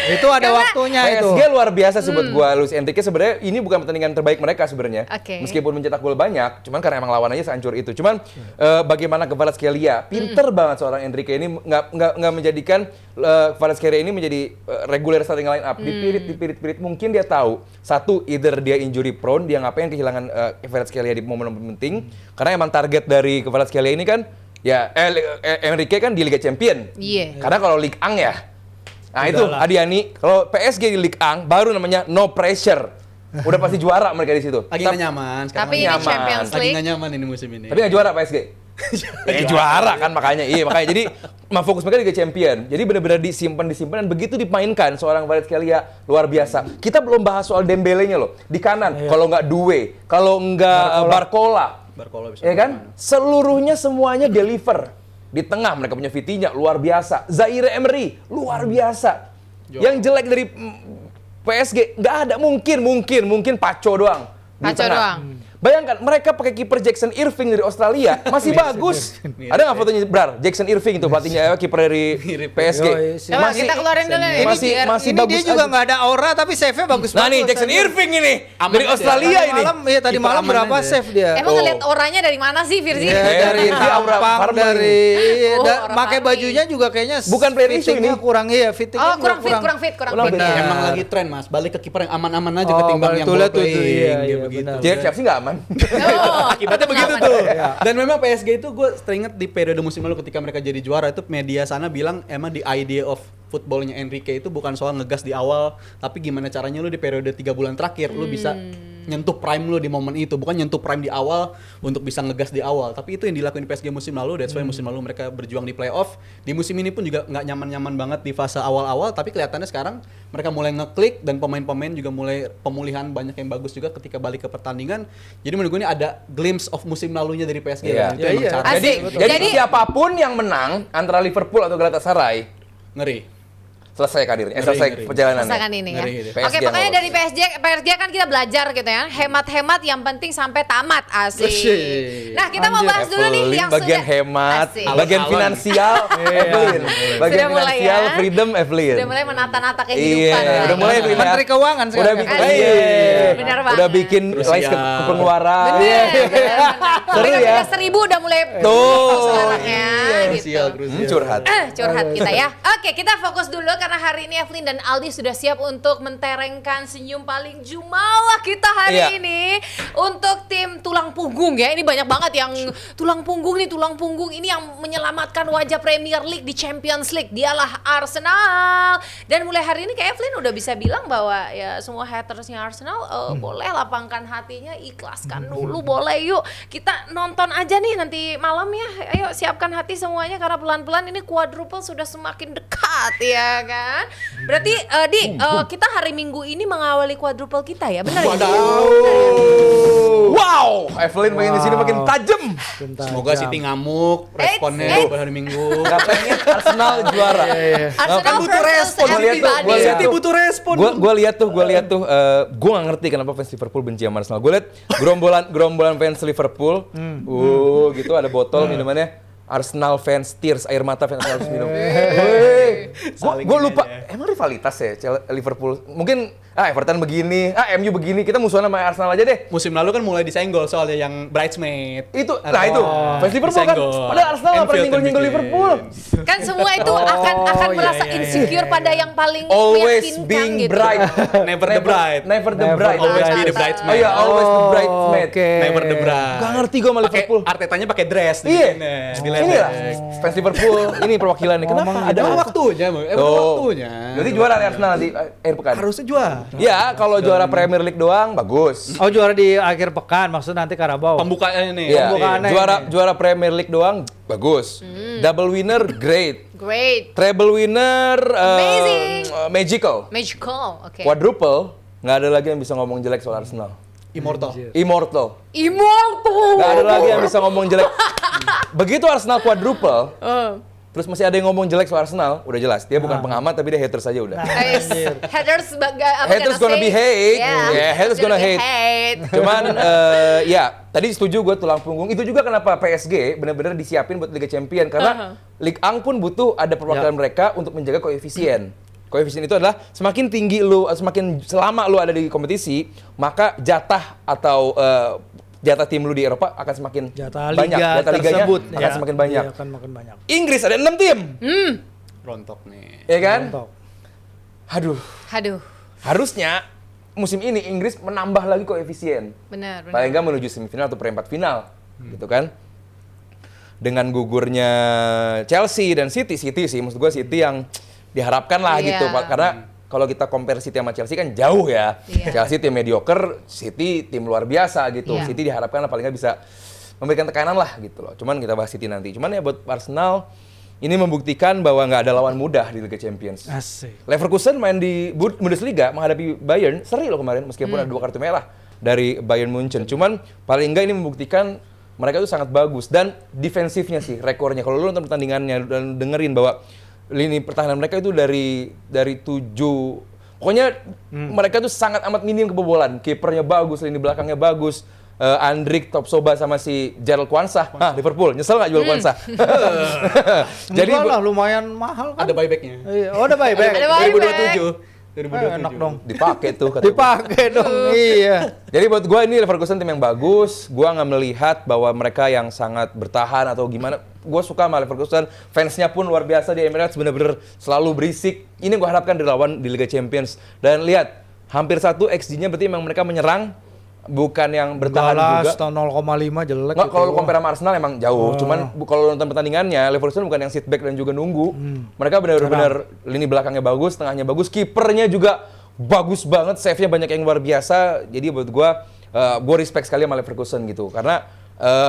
Itu ada Karena- waktunya itu. PSG luar biasa sih buat gua. Luis Enrique sebenarnya ini bukan pertandingan terbaik mereka sebenarnya. Oke. Meskipun mencetak gol banyak, cuman karena emang lawanannya sehancur itu. Cuman bagaimana Kvaratskhelia, pinter banget seorang Enrique ini nggak menjadikan Kvaratskhelia ini menjadi regular starting line up. Dipirit. Mungkin dia tahu satu, either dia injury prone, dia ngapain kehilangan Kvaratskhelia di momen penting. Karena emang target dari Kvaratskhelia ini kan ya Enrique kan di Liga Champion. Iya. Karena kalau Ligue 1 ya. Nah itu Adiani, kalau PSG di Ligue 1 baru namanya no pressure. Udah pasti juara mereka di situ. Lagi nggak nyaman. Sekarang Tapi lagi ini nyaman. Champions lagi League. nggak nyaman ini musim ini. Tapi nggak juara PSG. Juara kan makanya. Iya makanya jadi fokus mereka Liga Champion. Jadi benar-benar disimpan dan begitu dimainkan seorang Kvaratskhelia luar biasa. Kita belum bahas soal Dembele-nya loh. Di kanan kalau nggak Due, kalau nggak Barcola. Barcola bisa. Ya kan? Seluruhnya semuanya deliver. Di tengah mereka punya Vitinha luar biasa. Zaire Emery luar biasa. Yang jelek dari PSG nggak ada, mungkin Paco doang. Di Paco tengah. doang. Bayangkan mereka pakai kiper Jackson Irving dari Australia masih bagus. Ada nggak fotonya Brar? Jackson Irving itu pelatihnya kiper dari PSG. Yoi, sih. Coba kita keluarin dulu nih. masih Ini bagus dia juga aja. nggak ada aura tapi save-nya bagus Nah nih bagus. Jackson Tadi- Irving ini Aman dari aja. Australia Tadi ini. malam, tadi Kiper malam aman berapa aja. save dia? Emang ngeliat oranya dari mana sih Firzi? Ya, dari Dia aura tampang, farmer dari Oh, aura pakai farming. bajunya juga kayaknya Bukan player issue fittingnya ini. kurang iya, fittingnya Oh, juga kurang fit. Benar. Emang lagi tren mas, balik ke kiper yang aman-aman aja Oh, ketimbang balik yang tuh, ball lihat tuh, playing, iya, dia iya, begitu. benar. Jadi Chelsea nggak aman. Oh, Akibatnya begitu tuh. Dan memang PSG itu gue teringat di periode musim lalu ketika mereka jadi juara itu media sana bilang emang the idea of footballnya Enrique itu bukan soal ngegas di awal, tapi gimana caranya lu di periode 3 bulan terakhir lu bisa nyentuh prime lu di momen itu, bukan nyentuh prime di awal untuk bisa ngegas di awal. Tapi itu yang dilakuin di PSG musim lalu, that's why musim lalu mereka berjuang di playoff. Di musim ini pun juga nggak nyaman-nyaman banget di fase awal-awal, tapi kelihatannya sekarang mereka mulai ngeklik dan pemain-pemain juga mulai pemulihan banyak yang bagus juga ketika balik ke pertandingan. Jadi menurut gue ini ada glimpse of musim lalunya dari PSG. Iya. Dan itu emang Iya. cara- Asik. Jadi siapapun yang menang antara Liverpool atau Galatasaray ngeri. selesai karirnya, Ngeri, selesai ngeri. perjalanannya. Pasangan ini ya. Ngeri deh. Oke, PSG yang pokoknya lolos. dari PSG kan kita belajar gitu ya. Hemat-hemat yang penting sampai tamat. Asik. Asik. Nah, kita mau Anjir. bahas dulu nih Evelyn yang bagian sudah hemat, Asik. bagian Alon-alon. finansial Evelyn, bagian Sudah mulai finansial ya. freedom Evelyn. Sudah mulai menata-nata Iya, kehidupan. udah lah. mulai Evelyn ya. Menteri Keuangan Udah sekarang. bikin, Asik. iya. Benar Udah banget. bikin Krusial. list pengeluaran. Bener. Seru ya. 1.000 udah mulai Tuh. sekarang ya. Krusial, Gitu. krusial. Curhat. Curhat kita ya. Oke, kita fokus dulu karena hari ini Evelyn dan Aldi sudah siap untuk menterengkan senyum paling jumawa kita hari Iya. ini untuk tim tulang punggung ya. Ini banyak banget yang tulang punggung ini yang menyelamatkan wajah Premier League di Champions League. Dialah Arsenal. Dan mulai hari ini kayak Evelyn udah bisa bilang bahwa ya semua hatersnya Arsenal boleh lapangkan hatinya, ikhlaskan dulu, boleh yuk. Kita nonton aja nih nanti malam ya. Ayo siapkan hati semuanya karena pelan-pelan ini quadruple sudah semakin dekat ya kan. Berarti kita hari Minggu ini mengawali quadruple kita ya, benar ya? Wow, Evelyn makin di sini makin tajam. Semoga City ngamuk responnya Eits. pada hari Minggu. Gak pengen Arsenal juara. Arsenal Kan butuh versus respon, Gua lihat tuh, everybody. gua lihat City tuh. butuh respon. Gue lihat tuh, gue gak ngerti kenapa fans Liverpool benci sama Arsenal. Gue lihat gerombolan fans Liverpool, gitu ada botol minumannya. Arsenal fans tears, air mata fans Arsenal harus minum. Gue lupa, emang rivalitas ya Liverpool? Mungkin Everton begini, MU begini, kita musuhan sama Arsenal aja deh. Musim lalu kan mulai disenggol soalnya yang bridesmaid. Itu, nah itu, fans Liverpool kan, disenggol. padahal Arsenal gak pernah Anfield nyenggol yang bikin. Liverpool. Kan semua itu akan merasa insecure pada yang paling Always meyakinkan being gitu. bright. Never the bride. Never the Never bride. Always be the Oh bridesmaid. iya, always the bridesmaid. Oke. Never the bride. Gak ngerti gue sama Pakai Liverpool. Artetanya pakai dress di Iya, sini. ini lah fans Liverpool, ini perwakilannya. Kenapa Ada waktunya, Bang. Tuh. Waktunya. Jadi juara nih Arsenal nanti akhir pekan. Harusnya juara. Ya, kalau juara Premier League doang bagus. Oh, juara di akhir pekan, maksud nanti Karabau. Pembukaannya nih. Iya, pembukaannya ini. juara Premier League doang bagus. Double winner great. Great. Treble winner Amazing. magical. Magical. Oke. Quadruple nggak ada lagi yang bisa ngomong jelek soal Arsenal. Immortal. Immortal. Immortal. Nggak ada lagi yang bisa ngomong jelek. Begitu Arsenal quadruple, terus masih ada yang ngomong jelek soal Arsenal, udah jelas. Dia bukan pengamat tapi dia haters aja udah. Guys, haters Haters gonna be hate. Yeah, haters gonna hate. Cuman ya tadi setuju gue tulang punggung. Itu juga kenapa PSG benar-benar disiapin buat Liga Champion karena Ligue 1 pun butuh ada perwakilan mereka untuk menjaga koefisien. Koefisien itu adalah semakin tinggi lu, semakin selama lu ada di kompetisi, maka jatah atau jatah tim lu di Eropa akan semakin Jatah banyak. liga Jatah liganya tersebut akan semakin banyak. Iya, akan makin banyak. Inggris ada 6 tim, Rontok nih. ya kan? Mantap. Aduh, Aduh, harusnya musim ini Inggris menambah lagi koefisien. benar. Paling nggak menuju semifinal atau perempat final, gitu kan? Dengan gugurnya Chelsea dan City sih, maksud gue City yang diharapkan lah Iya. gitu, Pak. Karena kalau kita compare City sama Chelsea kan jauh ya. Iya. Chelsea tim mediocre, City tim luar biasa gitu. Iya. City diharapkan lah paling nggak bisa memberikan tekanan lah gitu loh. Cuman kita bahas City nanti. Cuman ya buat Arsenal ini membuktikan bahwa nggak ada lawan mudah di Liga Champions. Asik. Leverkusen main di Bundesliga menghadapi Bayern seri loh kemarin meskipun ada 2 kartu merah dari Bayern Munchen. Cuman paling enggak ini membuktikan mereka itu sangat bagus dan defensifnya sih rekornya. Kalau lu nonton pertandingannya dan dengerin bahwa lini pertahanan mereka itu dari 7 pokoknya mereka tuh sangat amat minim kebobolan. Kipernya bagus, lini belakangnya bagus. Andrik Topsoba sama si Gerald Kwanzaa. Liverpool nyesel nggak jual Kwanzaa? Jadi lah lumayan mahal kan? Ada buybacknya. Iya, oh, ada buyback. Ada buyback. 2027. Enak dong. dipakai tuh kata gua. Dipakai dong. Iya. Jadi buat gue ini Leverkusen tim yang bagus. Gue nggak melihat bahwa mereka yang sangat bertahan atau gimana. Gue suka sama Leverkusen. Fansnya pun luar biasa di Emirates, bener-bener selalu berisik. Ini gue harapkan dilawan di Liga Champions. Dan lihat, hampir 1 XG-nya berarti memang mereka menyerang, bukan yang bertahan juga. Galas tahun 0,5 jelek. Nggak, gitu. kalau lu compare sama Arsenal emang jauh. Cuman kalau lu nonton pertandingannya, Leverkusen bukan yang sit back dan juga nunggu. Mereka benar-benar lini belakangnya bagus, tengahnya bagus, kipernya juga bagus banget, save-nya banyak yang luar biasa. Jadi buat gua gue respect sekali sama Leverkusen gitu. Karena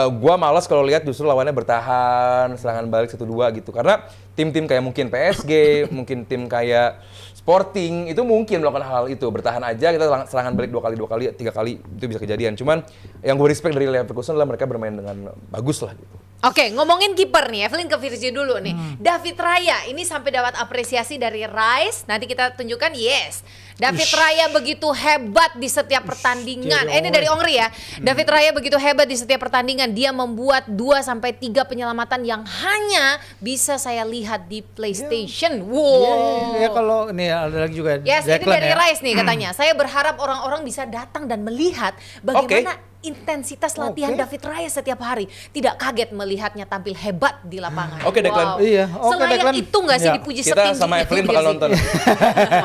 gue malas kalau lihat justru lawannya bertahan, serangan balik 1-2 gitu. Karena tim-tim kayak mungkin PSG, mungkin tim kayak Sporting itu mungkin melakukan hal itu, bertahan aja kita serangan balik 2 kali, 3 kali itu bisa kejadian. Cuman yang gue respect dari Leverkusen adalah mereka bermain dengan bagus lah gitu. Oke, ngomongin kiper nih, Evelyn ke Virgi dulu nih. David Raya ini sampai dapat apresiasi dari Rice. Nanti kita tunjukkan, yes. David Raya begitu hebat di setiap pertandingan. Ini dari Ongri ya. David Raya begitu hebat di setiap pertandingan. Dia membuat 2-3 penyelamatan yang hanya bisa saya lihat di PlayStation. Wow. Ya kalau ini ada lagi juga. Yes, ini Declan dari ya. Rice nih katanya. Saya berharap orang-orang bisa datang dan melihat bagaimana intensitas latihan Oke. David Raya setiap hari. Tidak kaget melihatnya tampil hebat di lapangan. Oke, Declan. Iya, oke, Selayak Declan. itu nggak sih Ya. dipuji Kita setinggi sama itu, Evelyn bakal Virgi? nonton.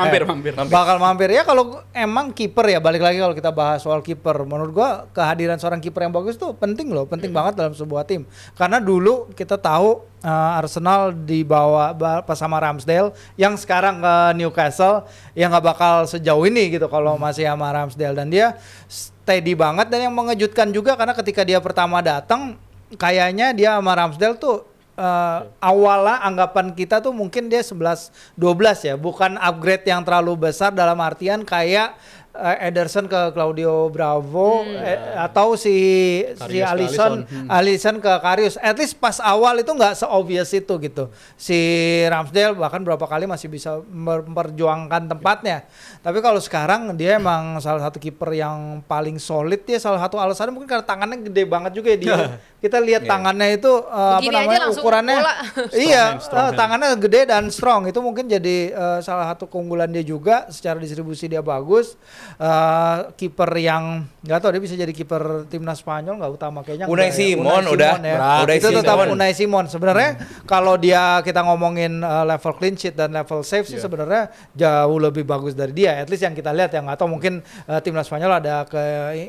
Mampir. Bakal mampir ya kalau emang kiper ya, balik lagi kalau kita bahas soal kiper, menurut gua kehadiran seorang kiper yang bagus tuh penting loh, penting banget dalam sebuah tim. Karena dulu kita tahu Arsenal dibawa pas sama Ramsdale yang sekarang ke Newcastle ya nggak bakal sejauh ini gitu kalau masih sama Ramsdale, dan dia steady banget. Dan yang mengejutkan juga karena ketika dia pertama datang kayaknya dia sama Ramsdale tuh awalnya anggapan kita tuh mungkin dia 11-12 ya, bukan upgrade yang terlalu besar dalam artian kayak Ederson ke Claudio Bravo atau si Karius ke Alisson Alisson ke Karius. At least pas awal itu nggak se-obvious itu gitu. Si Ramsdale bahkan berapa kali masih bisa memperjuangkan tempatnya. Tapi kalau sekarang dia emang salah satu kiper yang paling solid ya. Salah satu alasannya mungkin karena tangannya gede banget juga ya dia. Kita lihat tangannya itu Begini aja langsung ukurannya. bola. Iya, Strong hand. tangannya gede dan strong. Itu mungkin jadi salah satu keunggulan dia juga. Secara distribusi dia bagus. Kiper yang nggak tahu dia bisa jadi kiper timnas Spanyol nggak utama kayaknya. Unai enggak ya. Simon udah. ya. Unai Itu tetap Simon. Unai Simon. Sebenarnya kalau dia kita ngomongin level clean sheet dan level save sih sebenarnya jauh lebih bagus dari dia. At least yang kita lihat, yang nggak tahu mungkin timnas Spanyol ada ke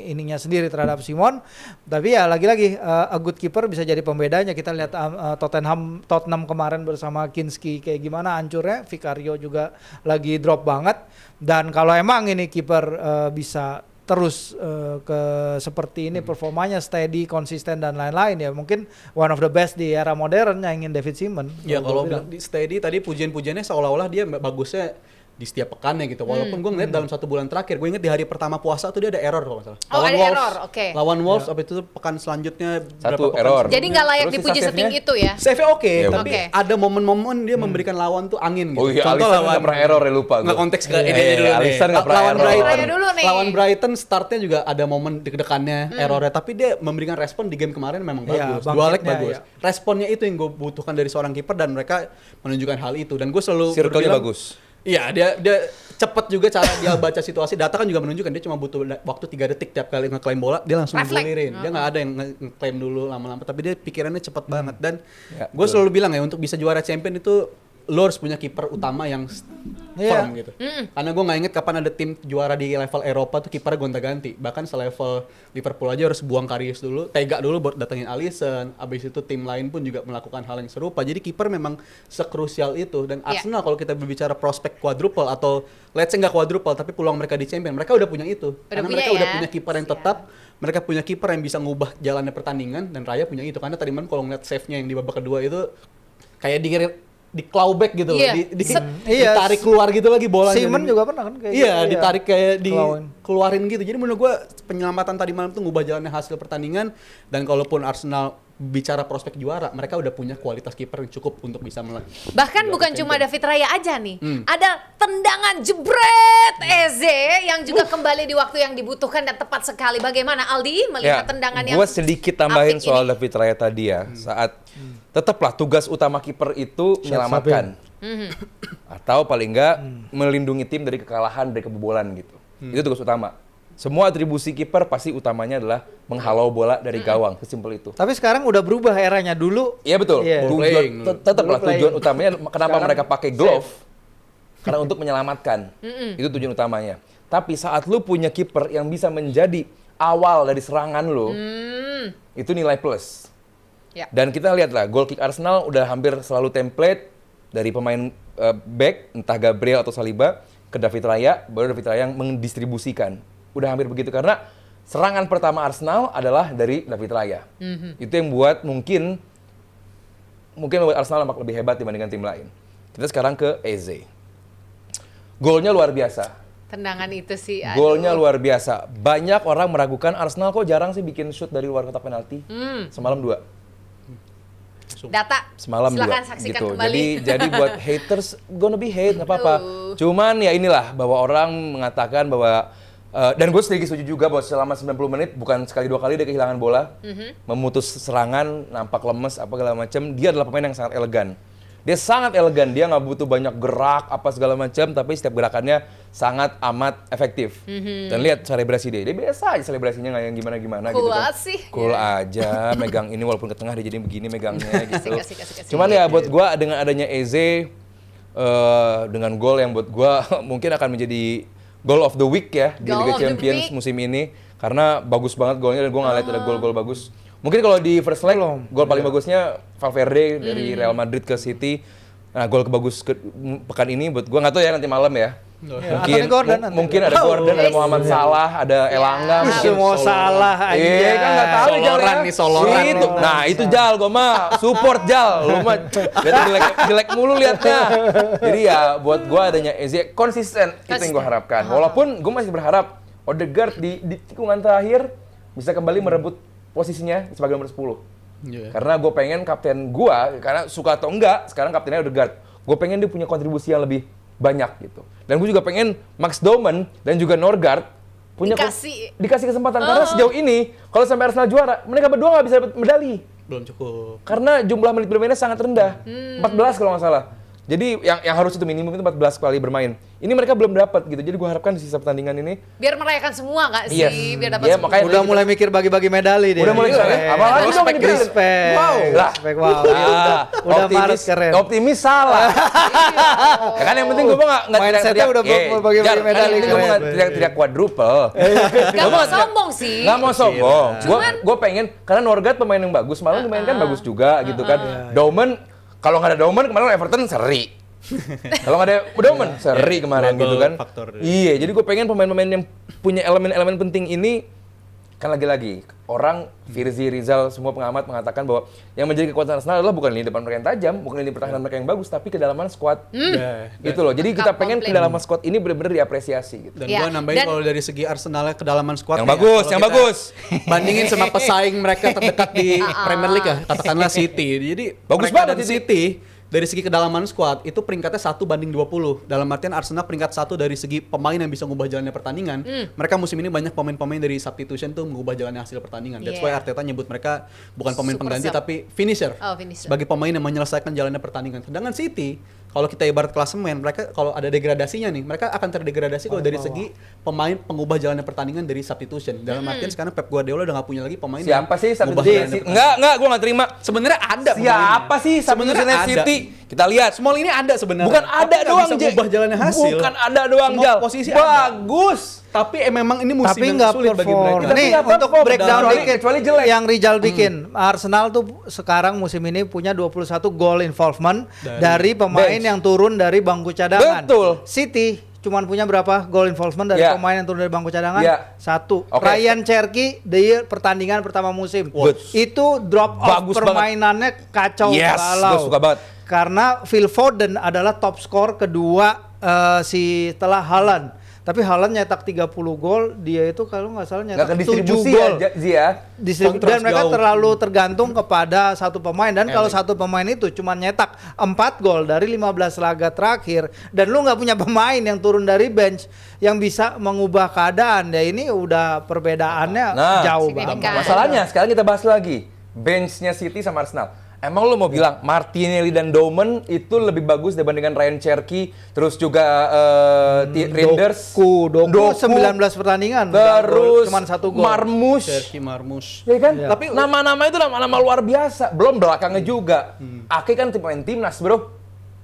ininya sendiri terhadap Simon. Tapi ya lagi-lagi a good keeper bisa jadi pembedanya. Kita lihat Tottenham kemarin bersama Kinski kayak gimana hancurnya. Vicario juga lagi drop banget. Dan kalau emang ini kiper bisa terus ke seperti ini performanya steady, konsisten dan lain-lain ya mungkin one of the best di era modern nyaingin David Seaman. Ya kalau bilang di steady tadi pujian-pujiannya seolah-olah dia bagusnya di setiap pekannya gitu. Walaupun gue ngeliat dalam 1 bulan terakhir, gue inget di hari pertama puasa tuh dia ada error kalau nggak salah. Oh, ada Wolves, error, oke. Lawan Wolves, abis itu pekan selanjutnya Satu pekan error. Jadi nggak layak Terus dipuji sisa setinggi save-nya? itu ya. Save-nya oke, Ya, tapi oke. ada momen-momen dia memberikan lawan tuh angin gitu. Oh iya, Alisson nggak pernah error ya, lupa gue. Nggak konteks ke ini Iya, dulu nih. Alisson nggak pernah Lawan error. Brighton, Raya dulu nih. lawan Brighton startnya juga ada momen deg-degannya, errornya, tapi dia memberikan respon di game kemarin memang Iya, bagus. Dua leg bangkitnya, bagus. iya. Responnya itu yang gue butuhkan dari seorang kiper dan mereka menunjukkan hal itu. Dan gue selalu Circle-nya berbilang, bagus. Iya, dia cepet juga cara dia baca situasi. Data kan juga menunjukkan dia cuma butuh waktu 3 detik tiap kali ngeklaim bola, dia langsung Refleks. gulirin. Dia nggak ada yang ngeklaim dulu lama-lama, tapi dia pikirannya cepet banget. Dan Ya, gue selalu bilang ya, untuk bisa juara champion itu lo harus punya kiper utama yang firm gitu. Karena gue nggak inget kapan ada tim juara di level Eropa tuh kipernya gonta-ganti. Bahkan selevel Liverpool aja harus buang Karius dulu, tega dulu buat datengin Alisson. Abis itu tim lain pun juga melakukan hal yang serupa. Jadi kiper memang sekrusial itu. Dan Iya. Arsenal kalau kita berbicara prospek quadruple atau let's say nggak quadruple tapi peluang mereka di champion, mereka udah punya itu. Karena punya mereka ya. udah punya kiper yang tetap. Mereka punya kiper yang bisa ngubah jalannya pertandingan, dan Raya punya itu. Karena tadi malam kalau ngeliat save-nya yang di babak kedua itu kayak di clawback gitu loh, Iya. Iya. ditarik keluar gitu lagi bolanya. Seaman juga pernah kan kayak Iya, gitu, ditarik kayak Kelauin. dikeluarin gitu. Jadi menurut gua penyelamatan tadi malam tuh ngubah jalannya hasil pertandingan, dan kalaupun Arsenal bicara prospek juara, mereka udah punya kualitas kiper yang cukup untuk bisa Bahkan bukan cuma David Raya aja nih. Ada tendangan jebret Eze yang juga kembali di waktu yang dibutuhkan dan tepat sekali. Bagaimana Aldi melihat tendangan yang gue sedikit tambahin apik soal ini? David Raya tadi ya. Saat tetaplah tugas utama kiper itu menyelamatkan. Atau paling enggak melindungi tim dari kekalahan, dari kebobolan gitu. Itu tugas utama. Semua atribusi kiper pasti utamanya adalah menghalau bola dari gawang, sesimpel itu. Tapi sekarang udah berubah eranya dulu. Iya betul. Iya. Ball Tujuan playing. tetaplah Ball playing. tujuan utamanya kenapa Sekarang mereka pakai glove? Karena untuk menyelamatkan. Itu tujuan utamanya. Tapi saat lu punya kiper yang bisa menjadi awal dari serangan lu, itu nilai plus. Ya. Dan kita lihat lah, goal kick Arsenal udah hampir selalu template dari pemain back, entah Gabriel atau Saliba, ke David Raya, baru David Raya yang mendistribusikan. Udah hampir begitu, karena serangan pertama Arsenal adalah dari David Raya. Itu yang buat mungkin membuat Arsenal nampak lebih hebat dibandingkan tim lain. Kita sekarang ke Eze. Golnya luar biasa. Tendangan itu sih. aduh. Golnya luar biasa. Banyak orang meragukan Arsenal kok jarang sih bikin shoot dari luar kotak penalti. Semalam 2. Data. Semalam Silakan 2 saksikan gitu. kembali. Jadi buat haters gonna be hate nggak apa-apa. Cuman ya inilah bahwa orang mengatakan bahwa dan gue sedikit setuju juga bahwa selama 90 menit bukan sekali 2 kali dia kehilangan bola, memutus serangan, nampak lemes apa segala macam. Dia adalah pemain yang sangat elegan. Dia sangat elegan, dia nggak butuh banyak gerak apa segala macam, tapi setiap gerakannya sangat amat efektif. Dan lihat selebrasi dia biasa aja selebrasinya, nggak yang gimana-gimana gitu Cool kan. sih. Cool aja, megang ini walaupun ke tengah dia jadi begini megangnya gitu. Asik. Cuman ya buat gua dengan adanya Eze, dengan gol yang buat gua mungkin akan menjadi goal of the week ya di Goal Liga of the Champions week. musim ini, karena bagus banget golnya dan gua nggak lihat ada gol-gol bagus. Mungkin kalau di first leg gol paling bagusnya Valverde dari Real Madrid ke City. Nah, gol kebagus pekan ini buat gua nggak tahu ya nanti malam ya. Anthony Gordon, Anthony Mungkin ada Gordon, ada Muhammad Salah, ada Elanga. mungkin. Semua salah aja. Iya kan nggak tahu Jal ya. Soloran nih, soloran. Itu. Nah itu Jal, gue mah support Jal. Lu mah jelek mulu liatnya. Jadi ya buat gue adanya Eze konsisten itu yang gue harapkan. Walaupun gue masih berharap Odegaard di tikungan terakhir bisa kembali merebut posisinya sebagai nomor 10. Karena gue pengen kapten gue, karena suka atau enggak, sekarang kaptennya Odegaard. Gue pengen dia punya kontribusi yang lebih banyak gitu. Dan gue juga pengen Max Doman dan juga Norgard punya dikasih kesempatan. Karena sejauh ini kalau sampai Arsenal juara, mereka berdua nggak bisa dapat medali. Belum cukup. Karena jumlah menit bermainnya sangat rendah. 14 kalau nggak salah. Jadi yang harus itu minimum itu 14 kali bermain. Ini mereka belum dapat gitu. Jadi gue harapkan di sisa pertandingan ini Biar merayakan semua nggak sih? Yes. Biar dapat Iya, semua. makanya Udah mulai mikir bagi-bagi medali dia. Udah mulai Keren. keren. Apalagi dong ini keren. Respect. Wow. Lah. Respect, wow. Udah Maret keren. Optimis salah. Ya kan yang penting gue mah nggak Mindsetnya udah mau bagi-bagi medali, Gue keren. nggak teriak quadruple. Gak mau sombong sih. Nggak mau sombong. Gue pengen karena Norgard pemain yang bagus, malah dimainkan bagus juga gitu kan. Doman kalau nggak ada Doman kemarin Everton seri. Kalau nggak ada Doman seri kemarin Double gitu kan. faktor. Iya, jadi gue pengen pemain-pemain yang punya elemen-elemen penting ini. Kan lagi-lagi orang Firzi, Rizal, semua pengamat mengatakan bahwa yang menjadi kekuatan Arsenal adalah bukan lini depan mereka yang tajam, bukan lini pertahanan mereka yang bagus, tapi kedalaman skuad. Gitu loh. Jadi kita pengen komplit. kedalaman skuad ini benar-benar diapresiasi gitu. Dan Ya, gua nambahin dan- kalau dari segi Arsenalnya kedalaman Yang skuadnya. bagus, kalau yang kita bagus. Bandingin sama pesaing mereka terdekat di Premier League ya, katakanlah City. Jadi Bagus mereka banget dan City dari segi kedalaman skuad itu peringkatnya 1/20. Dalam artian Arsenal peringkat 1 dari segi pemain yang bisa mengubah jalannya pertandingan. Mereka musim ini banyak pemain-pemain dari substitution tuh mengubah jalannya hasil pertandingan. That's why Yeah. Arteta nyebut mereka bukan pemain Super pengganti sub. tapi finisher. Oh, finisher. Sebagai pemain yang menyelesaikan jalannya pertandingan. Sedangkan City kalau kita ibarat klasemen, mereka kalau ada degradasinya nih, mereka akan terdegradasi kalau dari segi pemain pengubah jalannya pertandingan dari substitution. Dalam artian sekarang Pep Guardiola udah nggak punya lagi pemain Siapa sih mengubah substitusi? jalannya pertandingan. Enggak, gue nggak terima. Sebenarnya ada Siapa sih Sebenarnya substitusinya ada. City? Kita lihat. Small ini ada sebenarnya. Bukan Tapi ada nggak doang, bisa Jay. mengubah jalannya hasil. Bukan ada doang, Semua Jal. posisi ada. Bagus. Tapi memang ini musim Tapi yang nggak sulit bagi perform. mereka. Nih nggak untuk perform. breakdown Kecuali- dikit, kecuali jelek. yang Rijal bikin, Arsenal tuh sekarang musim ini punya 21 goal involvement dari pemain bench. yang turun dari bangku cadangan. Betul. City cuman punya berapa goal involvement dari Ya. pemain yang turun dari bangku cadangan? Ya. 1. Oke. Ryan Cherky di pertandingan pertama musim. Good. Itu drop off Bagus banget. permainannya kacau Yes, balau. gua suka banget. Karena Phil Foden adalah top skor kedua setelah Haaland. Tapi Haaland nyetak 30 gol, dia itu kalau nggak salah Nggak ke nyetak 7 distribusi gol. ya, Zia. Dan mereka jauh. terlalu tergantung kepada satu pemain, dan kalau satu pemain itu cuma nyetak 4 gol dari 15 laga terakhir, dan lu nggak punya pemain yang turun dari bench yang bisa mengubah keadaan, ya ini udah perbedaannya jauh signifikan. banget. Masalahnya sekarang kita bahas lagi benchnya City sama Arsenal. Emang lu mau bilang Martinelli dan Doman itu lebih bagus dibandingkan Ryan Cherky, terus juga Reinders, Doku 19 pertandingan, terus cuma 1 gol. Marmush, Cherky Marmush. ya kan? Iya. Tapi nama-nama itu nama-nama luar biasa. Belum belakangnya juga. Ake kan pemain timnas, bro.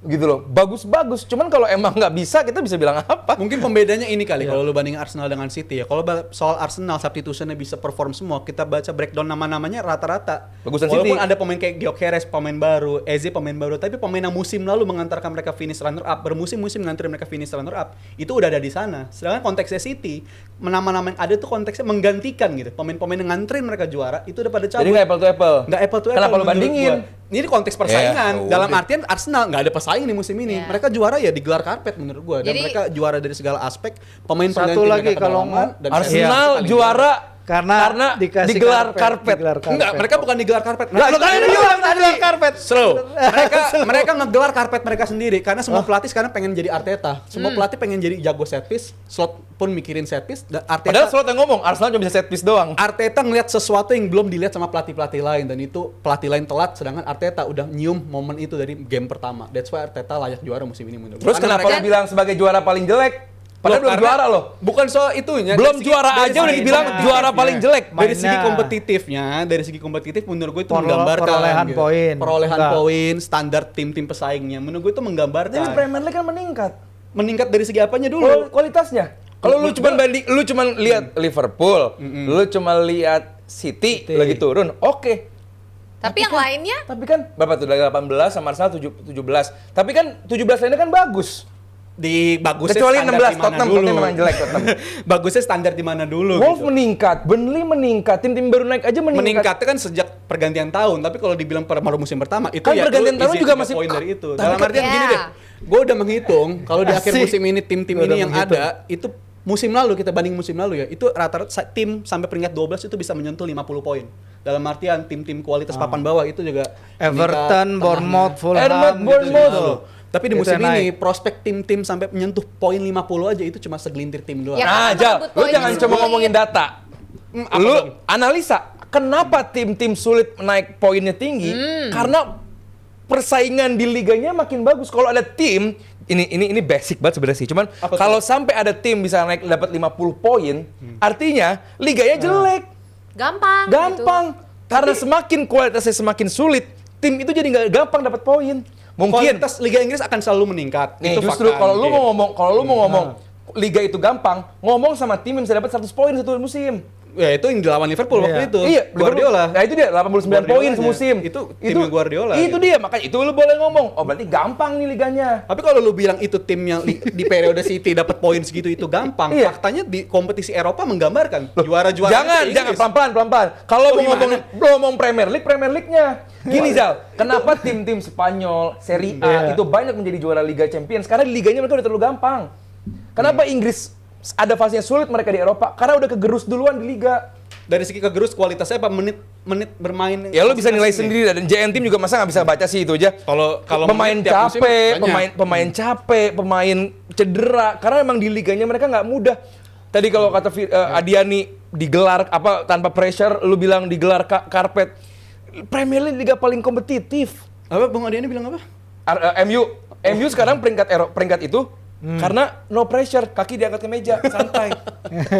gitu loh. Bagus-bagus. Cuman kalau emang nggak bisa, kita bisa bilang apa? Mungkin pembedanya ini kali kalau lu bandingin Arsenal dengan City ya. Kalau soal Arsenal substitutionnya bisa perform semua, kita baca breakdown nama-namanya rata-rata. Bagusan Walaupun City. ada pemain kayak Gyökeres pemain baru, Eze pemain baru, tapi pemain yang musim lalu mengantarkan mereka finish runner up, bermusim-musim mengantar mereka finish runner up, itu udah ada di sana. Sedangkan konteksnya City, nama-nama yang ada tuh konteksnya menggantikan gitu. Pemain-pemain yang nganterin mereka juara itu udah pada cabut. Jadi nggak apple to apple. Nggak apple to apple. Kenapa lu menurut bandingin? gua. Ini konteks persaingan. Ya, Dalam udah. artian Arsenal nggak ada pesaing nih musim ini. Ya. Mereka juara ya digelar karpet menurut gua. Dan Jadi- mereka juara dari segala aspek. Pemain Satu pengganti lagi mereka kalau kedalaman, dan Arsenal paling juara Karena dikasih digelar karpet. digelar karpet. Enggak, mereka bukan digelar karpet. Nggak, lu kan bilang tadi karpet. Slow. Mereka ngegelar karpet mereka sendiri karena semua pelatih sekarang pengen jadi Arteta. Semua pelatih pengen jadi jago set piece, Slot pun mikirin set piece dan Padahal Arteta Slot yang ngomong, Arsenal cuma bisa set piece doang. Arteta ngeliat sesuatu yang belum dilihat sama pelatih-pelatih lain dan itu pelatih lain telat sedangkan Arteta udah nyium momen itu dari game pertama. That's why Arteta layak juara musim ini menurut Terus gua. Karena kenapa mereka- lu bilang sebagai juara paling jelek? Padahal belum Karena juara loh. Bukan soal itunya. Belum dari segi- juara dari aja udah segi dibilang kompetitifnya. juara paling jelek. Dari segi Mainnya. kompetitifnya, dari segi kompetitif menurut gue itu Perole- menggambarkan perolehan gitu. poin. Perolehan Enggak. poin, standar tim-tim pesaingnya. Menurut gue itu menggambarkan. Tapi Premier League kan meningkat. Meningkat dari segi apanya dulu? Kualitasnya. Kalau lu cuma lu cuma lihat Liverpool, lu cuma lihat City lagi turun, oke. Tapi yang lainnya Tapi kan berapa tuh dari 18 sama Arsenal 17. Tapi kan 17 lainnya kan bagus. Di bagusnya Kecuali standar 16 di mana Tottenham, dulu. Tottenham memang jelek Tottenham. Bagusnya standar di mana dulu Wolves gitu. meningkat, Burnley meningkat, tim-tim baru naik aja meningkat. Meningkatnya kan sejak pergantian tahun, tapi kalau dibilang baru musim pertama itu Kan ya pergantian lu tahun easy juga 3 masih- poin dari itu. Tapi Dalam kan- artian gini Ya. deh, gue udah menghitung kalau di akhir Asik. musim ini tim-tim Gua ini udah yang menghitung. ada itu musim lalu kita banding musim lalu ya, itu rata-rata tim sampai peringkat 12 itu bisa menyentuh 50 poin. Dalam artian tim-tim kualitas papan bawah itu juga Everton, meningkat Bournemouth, Fulham, Bournemouth. gitu. Tapi di Itu musim yang ini naik. prospek tim-tim sampai menyentuh poin 50 aja itu cuma segelintir tim doang. Ya, Nah, karena Jal, merebut lu poin jangan sulit. cuma ngomongin data. Apa Lu dong? analisa kenapa tim-tim sulit naik poinnya tinggi? Karena persaingan di liganya makin bagus. Kalau ada tim ini basic banget sebenarnya sih. Cuman Apa tuh? kalau sampai ada tim bisa naik dapat 50 poin, artinya liganya jelek. gampang. Gampang. Karena semakin kualitasnya semakin sulit, tim itu jadi nggak gampang dapat poin. Mungkin Kualitas Liga Inggris akan selalu meningkat. nih itu justru fakta kalau lu mungkin. mau ngomong liga itu gampang, ngomong sama tim yang bisa dapat 100 poin satu musim. Ya itu yang dilawan Liverpool waktu itu. Iya, Guardiola. Nah itu dia 89 poin Guardiolanya. semusim. Itu timnya Guardiola, Itu gitu. dia, makanya itu lu boleh ngomong. Oh, berarti gampang nih liganya. Tapi kalau lu bilang itu tim yang di periode City dapat poin segitu itu gampang, Iya. faktanya di kompetisi Eropa menggambarkan juara-juara Jangan pelan-pelan. Kalau Oh, mau gimana? ngomong Premier League-nya. Gini Zal, kenapa tim-tim Spanyol, Serie A Iya. itu banyak menjadi juara Liga Champions? Karena di liganya mereka udah terlalu gampang. Kenapa Inggris ada fasenya sulit mereka di Eropa? Karena udah kegerus duluan di liga. Dari segi kegerus kualitasnya apa menit bermain Ya lu bisa nilai masing-masing sendiri dan JN Team juga masa nggak bisa baca sih itu aja. Kalau pemain menit tiap musim capek, banyak. pemain capek, pemain cedera karena emang di liganya mereka nggak mudah. Tadi kalau kata Adiani digelar apa tanpa pressure, lu bilang digelar karpet. Premier League liga paling kompetitif. Apa Bung Adiani bilang apa? MU sekarang peringkat itu karena no pressure, kaki diangkat ke meja, santai.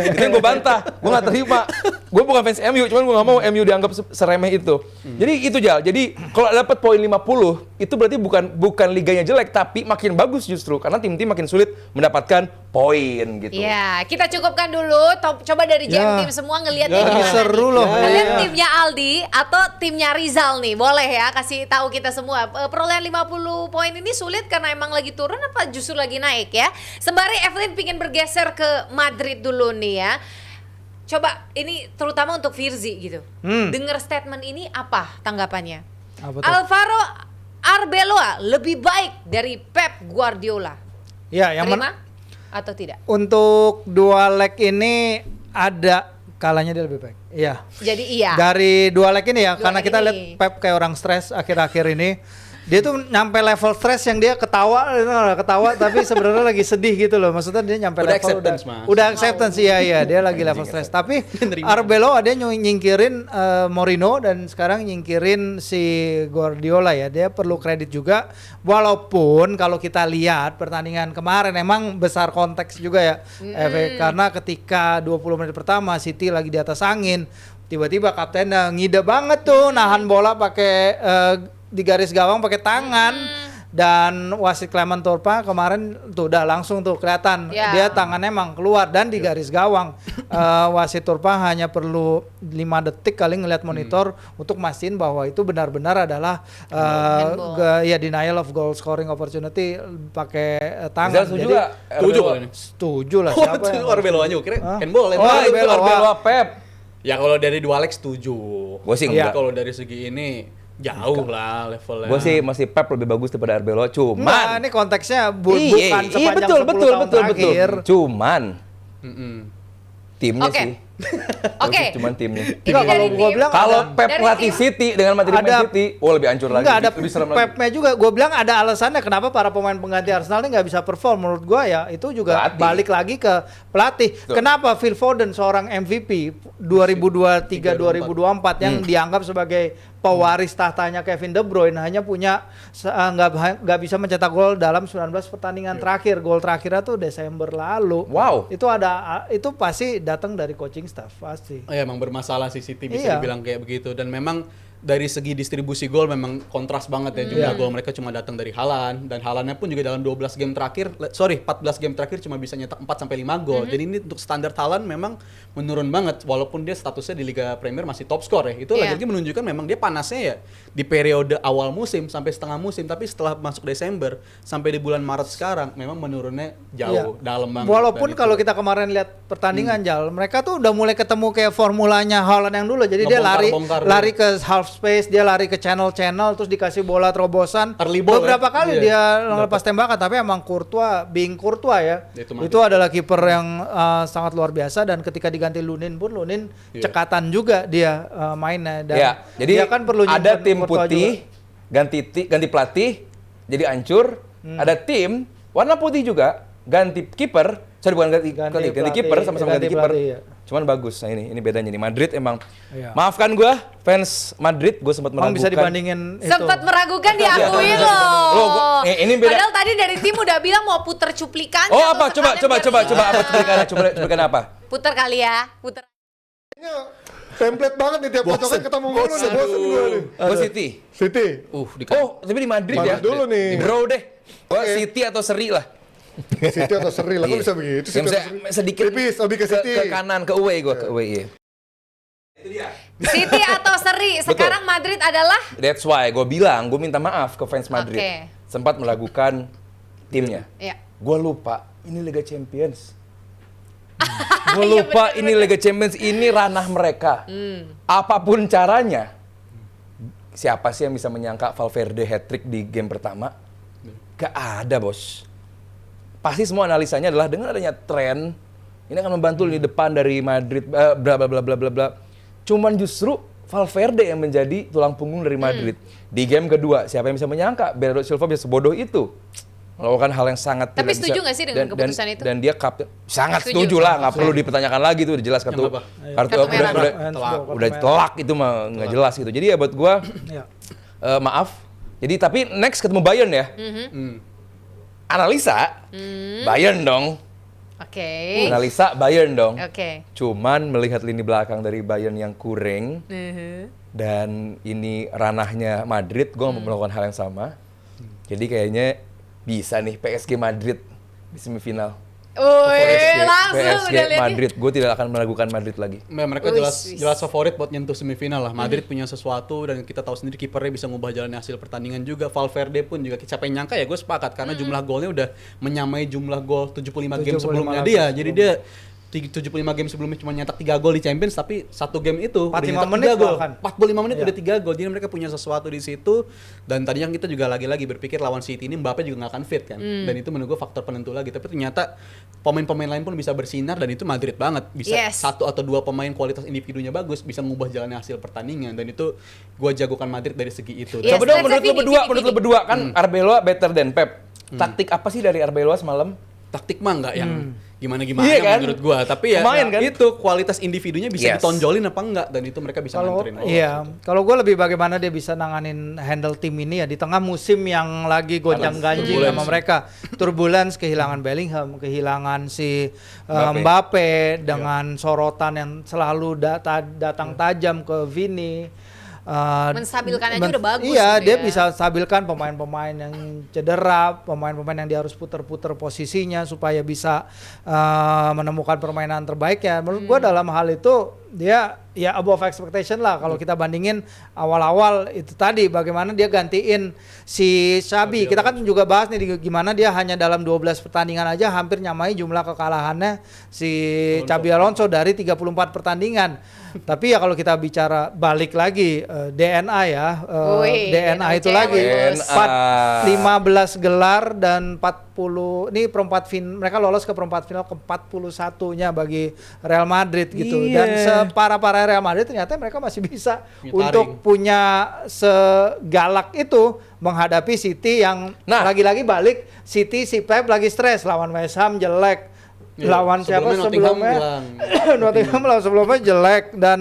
Itu yang gue bantah, gue gak terima. Gue bukan fans MU, cuman gue gak mau MU dianggap seremeh itu. Jadi itu Jal, jadi kalau dapat poin 50, itu berarti bukan liganya jelek, tapi makin bagus justru. Karena tim-tim makin sulit mendapatkan poin gitu. Ya, kita cukupkan dulu. Coba dari Ya. JM Team semua ngelihat Ya, ini gimana seru nih? loh. Kalian Ya. timnya Aldi atau timnya Rizal nih? Boleh ya kasih tahu kita semua. Perolehan 50 poin ini sulit karena emang lagi turun apa justru lagi naik ya? Sembari Evelyn pingin bergeser ke Madrid dulu nih ya. Coba ini terutama untuk Firzi gitu. Dengar statement ini apa tanggapannya? Apa tuh? Alvaro Arbeloa lebih baik dari Pep Guardiola. Ya, yang Terima atau tidak? untuk dua leg ini ada kalanya dia lebih baik. Iya. Jadi iya. Dari dua leg ini ya, Dua karena leg kita ini. lihat Pep kayak orang stres akhir-akhir ini. Dia tuh nyampe level stres yang dia ketawa tapi sebenarnya lagi sedih gitu loh. Maksudnya dia nyampe Udah level acceptance, Mas. udah acceptance iya dia lagi level stres. Tapi Nerima. Arbeloa dia nyingkirin Mourinho dan sekarang nyingkirin si Guardiola ya. Dia perlu kredit juga. Walaupun kalau kita lihat pertandingan kemarin emang besar konteks juga ya. Karena ketika 20 menit pertama City lagi di atas angin, tiba-tiba kaptennya ngide banget tuh nahan bola pakai di garis gawang pakai tangan. Dan wasit Clement Turpa kemarin tuh udah langsung tuh kelihatan Ya. dia tangannya emang keluar dan di garis gawang. Wasit Turpa hanya perlu 5 detik kali ngeliat monitor untuk mastiin bahwa itu benar-benar adalah Handball. ya denial of goal scoring opportunity pakai Rizal tangan. setuju Jadi nggak? Setuju Arbeloa? kalau ini. setuju lah Oh, siapa itu yang Arbeloa aja, kira Hah? handball. Oh, handball. itu Arbeloa. Arbeloa Pep. Ya kalau dari dua leg setuju. Gua sih Tapi enggak. kalau dari segi ini jauh lah levelnya. Gue sih masih Pep lebih bagus daripada Arbeloa, Enggak, cuman ini konteksnya Iya, bukan sepanjang 10 tahun terakhir. Cuman Mm-mm. timnya Oke. sih. Oke. Cuman timnya. Enggak, kalau dari gua tim. bilang Kalau ada- Pep dari melatih tim. City dengan Madrid main Ada- City, lebih hancur lagi. Enggak ada lebih serem lagi. Pepnya juga. Gue bilang ada alasannya kenapa para pemain pengganti Arsenal ini nggak bisa perform. Menurut gue ya itu juga Pelatih. balik lagi ke pelatih. Betul. Kenapa Phil Foden seorang MVP 2023-2024 yang dianggap sebagai pewaris tahtanya Kevin De Bruyne hanya punya nggak bisa mencetak gol dalam 19 pertandingan terakhir. Gol terakhirnya tuh Desember lalu. Wow. Itu pasti datang dari coaching staff pasti. Oh, ya, emang bermasalah sih City bisa Iya. dibilang kayak begitu, dan memang dari segi distribusi gol memang kontras banget ya, jumlah gol mereka cuma datang dari Haaland, dan Haalandnya pun juga dalam 14 game terakhir 14 game terakhir cuma bisa nyetak 4 sampai 5 gol. Jadi ini untuk standar Haaland memang menurun banget walaupun dia statusnya di Liga Premier masih top skor ya. Itu Iya. lagi menunjukkan memang dia panasnya ya di periode awal musim sampai setengah musim, tapi setelah masuk Desember sampai di bulan Maret sekarang memang menurunnya jauh dalam banget. Walaupun Dan kalau itu- kita kemarin lihat pertandingan Jal, mereka tuh udah mulai ketemu kayak formulanya Haaland yang dulu. Jadi dia Ngebongkar-bongkar lari ke half space, dia lari ke channel-channel, terus dikasih bola terobosan. Early ball Beberapa ya? kali Iya. dia ngelepas tembakan, tapi emang Courtois, being Courtois ya, Itu itu mati. adalah kiper yang sangat luar biasa. Dan ketika diganti Lunin pun, Lunin Iya. cekatan juga dia mainnya. Dan Ya, jadi dia kan perlu ada nyimpen tim Courtois putih ganti pelatih jadi hancur. Ada tim warna putih juga ganti kiper. Sorry, bukan ganti Ganti kiper, pelatih, sama-sama ganti ganti kiper. pelatih, ya. Cuman bagus. Nah ini bedanya nih. Madrid emang Iya. maafkan gua fans Madrid, gue sempat Emang meragukan. bisa dibandingin itu. Sempat meragukan diakui loh. Loh, ini beda. Padahal tadi dari tim udah bilang mau puter cuplikannya. Oh, tuh apa? Coba sekalian biar apa cuplikan apa? Puter kali ya, puter. Template banget nih tiap potongan ketemu mulu nih, bosen gue nih. Gua City. City. Oh, tapi di Madrid ya. Madrid dulu nih. Draw deh. Gua City atau seri lah. City atau seri lah, kok Iya. bisa begitu Ya, sih? misalnya sedikit Tipis, lebih ke City. ke kanan, ke away gua, ke away. Iya. City atau seri. Sekarang Madrid adalah That's why gue bilang, gue minta maaf ke fans Madrid. Oke. Sempat meragukan timnya. ya. Gue lupa, ini Liga Champions. Gue Iya, lupa bener, ini Liga Champions, ini ranah mereka. Apapun caranya, siapa sih yang bisa menyangka Valverde hat-trick di game pertama? Gak ada, bos. Pasti semua analisanya adalah dengan adanya tren, ini akan membantu lini depan dari Madrid, bla bla bla bla bla bla. Cuman justru Valverde yang menjadi tulang punggung dari Madrid. Di game kedua, siapa yang bisa menyangka Bernardo Silva bisa sebodoh itu? Melakukan hal yang sangat Tapi tidak setuju bisa. nggak sih dengan keputusan itu? Dan dia kapten. Sangat Setuju. setuju lah, nggak perlu dipertanyakan lagi tuh, udah jelas kartu. apa? Kartu Kartu merah. udah telak itu mah nggak jelas gitu. Jadi ya buat gua Ya. maaf. Jadi tapi next ketemu Bayern ya. Analisa Bayern dong. Oke. Analisa Bayern dong. Oke. Cuman melihat lini belakang dari Bayern yang kurang dan ini ranahnya Madrid, gue mau melakukan hal yang sama. Jadi kayaknya bisa nih PSG Madrid di semifinal. Wih, langsung PSG udah lihat. Madrid, gue tidak akan meragukan Madrid lagi. Mereka Wis, jelas wis. jelas favorit buat nyentuh semifinal lah. Madrid punya sesuatu, dan kita tahu sendiri kipernya bisa ngubah jalannya hasil pertandingan juga. Valverde pun juga, siapa yang nyangka ya, gue sepakat karena jumlah golnya udah menyamai jumlah gol 75 game 75 sebelumnya game dia. Jadi dia 75 game sebelumnya cuma nyetak 3 gol di Champions, tapi satu game itu 45 udah nyetak menit 3 gol. bahkan. 45 menit Iya. udah 3 gol. Jadi mereka punya sesuatu di situ, dan tadinya kita juga lagi-lagi berpikir lawan City ini Mbappe juga nggak akan fit kan. Dan itu menurut gue faktor penentu lagi. Tapi ternyata pemain-pemain lain pun bisa bersinar, dan itu Madrid banget. Bisa Yes. satu atau dua pemain kualitas individunya bagus bisa mengubah jalannya hasil pertandingan, dan itu gue jagokan Madrid dari segi itu. Yes, Coba dong let's menurut say lo berdua, Vini. menurut lo berdua kan Arbeloa better than Pep. Taktik apa sih dari Arbeloa semalam? Taktik mah nggak yang gimana-gimana Iya kan? menurut gua, tapi ya Pemain kan? itu kualitas individunya bisa Yes. ditonjolin apa enggak, dan itu mereka bisa Kalau nganterin. iya, kalau gue lebih bagaimana dia bisa nanganin handle tim ini ya di tengah musim yang lagi gonjang-ganjing Turbulence. sama mereka. Turbulence, kehilangan Bellingham, kehilangan si Mbappe. Mbappe dengan sorotan yang selalu datang tajam ke Vini. Menstabilkan aja udah bagus Iya, gitu dia ya. bisa stabilkan pemain-pemain yang cedera, pemain-pemain yang dia harus puter-puter posisinya supaya bisa menemukan permainan terbaik ya. Menurut gua dalam hal itu dia ya above expectation lah kalau kita bandingin awal-awal itu tadi bagaimana dia gantiin si Xabi. Kita kan juga bahas nih gimana dia hanya dalam 12 pertandingan aja hampir nyamai jumlah kekalahannya si Xabi Alonso dari 34 pertandingan. Tapi ya kalau kita bicara balik lagi DNA ya, Wih, DNA itu DNA lagi DNA. 15 gelar dan 40 ini perempat mereka lolos ke perempat final ke 41-nya bagi Real Madrid gitu. Iya. Dan separah-parah Real Madrid ternyata mereka masih bisa Ngitaring. untuk punya segalak itu menghadapi City yang Nah. lagi-lagi balik City si Pep lagi stres lawan West Ham jelek. Iya, Lawan siapa sebelumnya Nottingham sebelumnya? bilang. Nottingham lawan sebelumnya jelek dan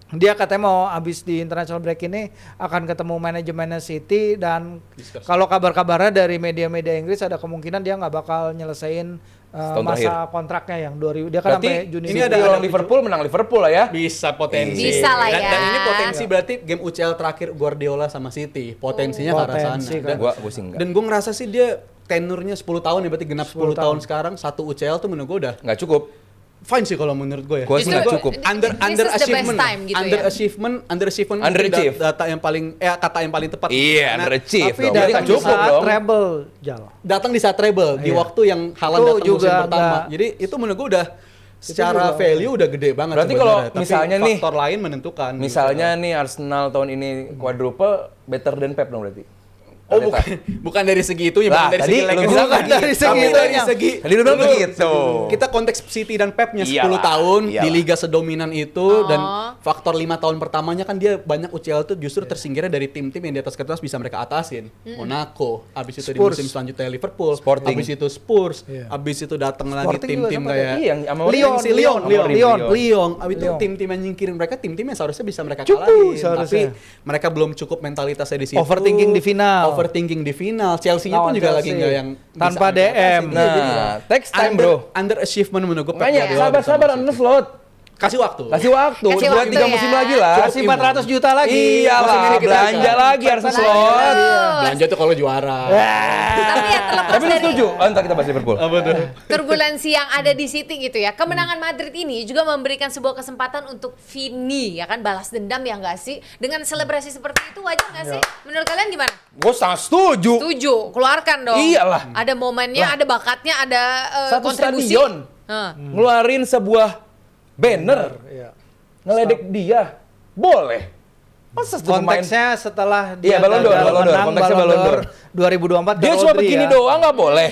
dia katanya mau habis di international break ini akan ketemu manajemennya City dan Discuss. kalau kabar-kabarnya dari media-media Inggris ada kemungkinan dia nggak bakal nyelesain Setahun masa terakhir. kontraknya yang 2000 dia kan Berarti sampai Juni. ini ada- ada lawan Liverpool menang Liverpool lah ya. Bisa potensi. Bisa lah Dan- ya. Dan ini potensi berarti game UCL terakhir Guardiola sama City. Potensinya ke arah Potensi sana. kan. Gua sih enggak. Dan gue ngerasa sih dia tenurnya 10 tahun ya, berarti genap 10 tahun tahun. sekarang. Satu UCL tuh menurut gue udah Nggak cukup. fine sih kalau menurut gue ya. Gua sih Itu- nggak cukup. Under This is the best achievement, time gitu under ya. achievement mungkin Underachieve. data yang paling kata yang paling tepat. Iya, Karena underachieve Tapi dong. Berarti datang nggak di cukup saat dong. treble Jal. datang di saat treble di Iya. waktu yang Haaland Itu datang musim juga pertama. nggak- Jadi itu menurut gue udah secara juga- value udah gede banget. Berarti sebenarnya. kalau Tapi misalnya nih, faktor lain menentukan. Misalnya nih Arsenal tahun ini quadruple better than Pep dong berarti. Oh Arteta. bukan dari segi itunya, Lah, bukan dari tadi segi lu legacy. bilang Bukan kan dari gitu. segi Tapi dari tanya. segi. Tadi lu bilang begitu. Kita konteks City dan Pepnya 10 Iyalah, tahun di iyalah. liga sedominan itu Oh. dan faktor 5 tahun pertamanya kan dia banyak UCL tuh justru tersingkirnya dari tim-tim yang di atas kertas bisa mereka atasin. Monaco, habis itu di Spurs. musim selanjutnya Liverpool, Sporting. habis itu Spurs, Iya. habis itu datang lagi Sporting juga tim-tim sama kayak Iya, yang sama Lyon, si Lyon, Lyon. Lyon. Abis itu Lyon. tim-tim yang nyingkirin mereka, tim-tim yang seharusnya bisa mereka Cukup kalahin. seharusnya. Tapi mereka belum cukup mentalitasnya di situ. Overthinking di final. Overthinking di final. Chelsea-nya pun Lawan juga Chelsea. lagi nggak yang Tanpa bisa mereka DM. atasin. Iya, jadi Nah, text time bro. Under achievement menurut gue. Pep Makanya Guardiola sabar-sabar bersama on the City. float. Kasih waktu. Kasih waktu. Kasih 2-3 waktu musim ya. lagi lah. Kasih 400 juta lagi. Musim Iyalah, ini kita belanja akan- lagi harus slot. Belanja tuh kalau juara. Tapi ya terlepas Tapi lu dari setuju? Oh, ntar kita bahas Liverpool. Apa tuh? turbulensi yang ada di City gitu ya. Kemenangan Madrid ini juga memberikan sebuah kesempatan untuk Vini ya kan balas dendam ya nggak sih? Dengan selebrasi seperti itu wajar nggak sih? Menurut kalian gimana? Gue sangat setuju. Setuju, keluarkan dong. Iyalah. Ada momennya, ada bakatnya, ada Satu kontribusi. stadion Hah. ngeluarin sebuah banner Iya. ngeledek dia. Boleh. Masa satu pemain Konteksnya setelah Iya, Ballon d'Or, gagal Ballon d'Or. menang Konteksnya Ballon Ballon d'Or 2024 dia ke cuma Rodri begini ya. doang nggak boleh.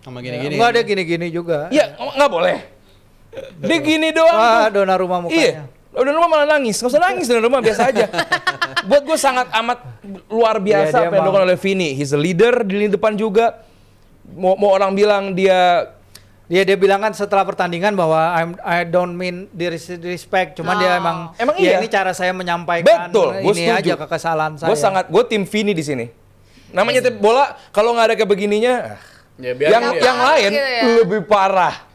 Sama gini-gini. Enggak ada gini-gini juga. Iya, nggak boleh. Dia gini doang. Wah, tuh. Donnarumma mukanya. Iya. Udah rumah malah nangis, nggak usah nangis dari rumah biasa aja. Buat gue sangat amat luar biasa Iya, dia apa yang dilakukan emang- oleh Vini. He's a leader di lini depan juga. Mau orang bilang dia Dia bilang kan setelah pertandingan bahwa I don't mean disrespect, cuman dia emang Emang ya iya. ini cara saya menyampaikan betul, gue ini setuju. aja kekesalan saya. Gue tim Vini di sini. Namanya tim bola kalau nggak ada kayak begininya, Ya biar yang lain gitu ya. lebih parah.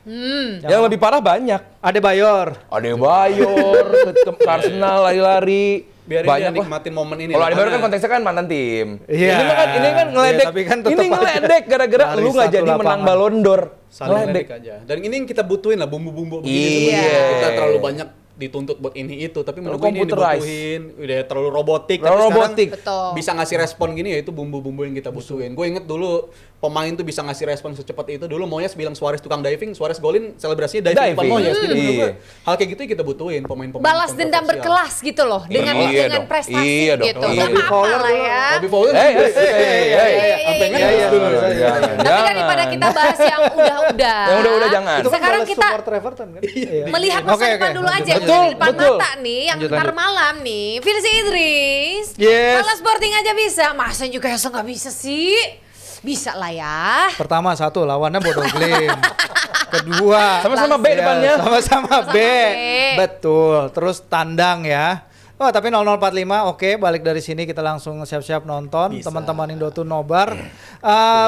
Yang lebih parah banyak. Ada Bayor. Ada Bayor, ke Arsenal lari-lari. biar banyak dia lah. nikmatin momen ini. Kalau lah, ada Bayor kan karena- konteksnya kan mantan tim. Iya. Ini kan ngeledek. Iya, tapi kan tetep ini aja ngeledek gara-gara lari lu nggak satu jadi menang lapangan. Ballon d'Or. saling Ngeledek. ledek aja. Dan ini yang kita butuhin lah bumbu-bumbu begini. Iya. sebenarnya. Kita terlalu banyak dituntut buat ini itu, tapi menurut gue ini yang computerized. dibutuhin udah terlalu robotik. Terlalu tapi sekarang robotik. Betul. bisa ngasih respon gini ya itu bumbu-bumbu yang kita butuhin. Gue inget dulu pemain tuh bisa ngasih respon secepat itu. Dulu Moyes bilang Suarez tukang diving, Suarez golin selebrasinya diving depan Diving. Moyes. Jadi menurut gue Iya. hal kayak gitu yang kita butuhin pemain-pemain. Balas dendam kontroversial. berkelas gitu loh dengan Iya dengan dong. prestasi Iya dong. gitu. Iya. Gak Robbie apa-apa Fowler lah dulu. ya. Robbie Fowler. Sampai ngegas iya, dulu. iya. Tapi daripada kita bahas yang udah-udah. Yang udah-udah jangan. Itu kan Sekarang balas kita support Everton kan? Iya. melihat masa Oke, depan oke. dulu aja Lanjut, yang lanjut. di depan Betul. mata nih yang Lanjut, ntar lanjut. malam nih Firzi Idris Yes. kalau Sporting aja bisa masa juga Hesa nggak bisa sih bisa lah ya Pertama satu lawannya Bodo Glimt. Kedua Sama-sama B ya, depannya. Sama-sama B. B. Betul. Terus tandang ya. Oh tapi 0045 oke balik dari sini kita langsung siap-siap nonton Bisa. teman-teman Indotun nobar.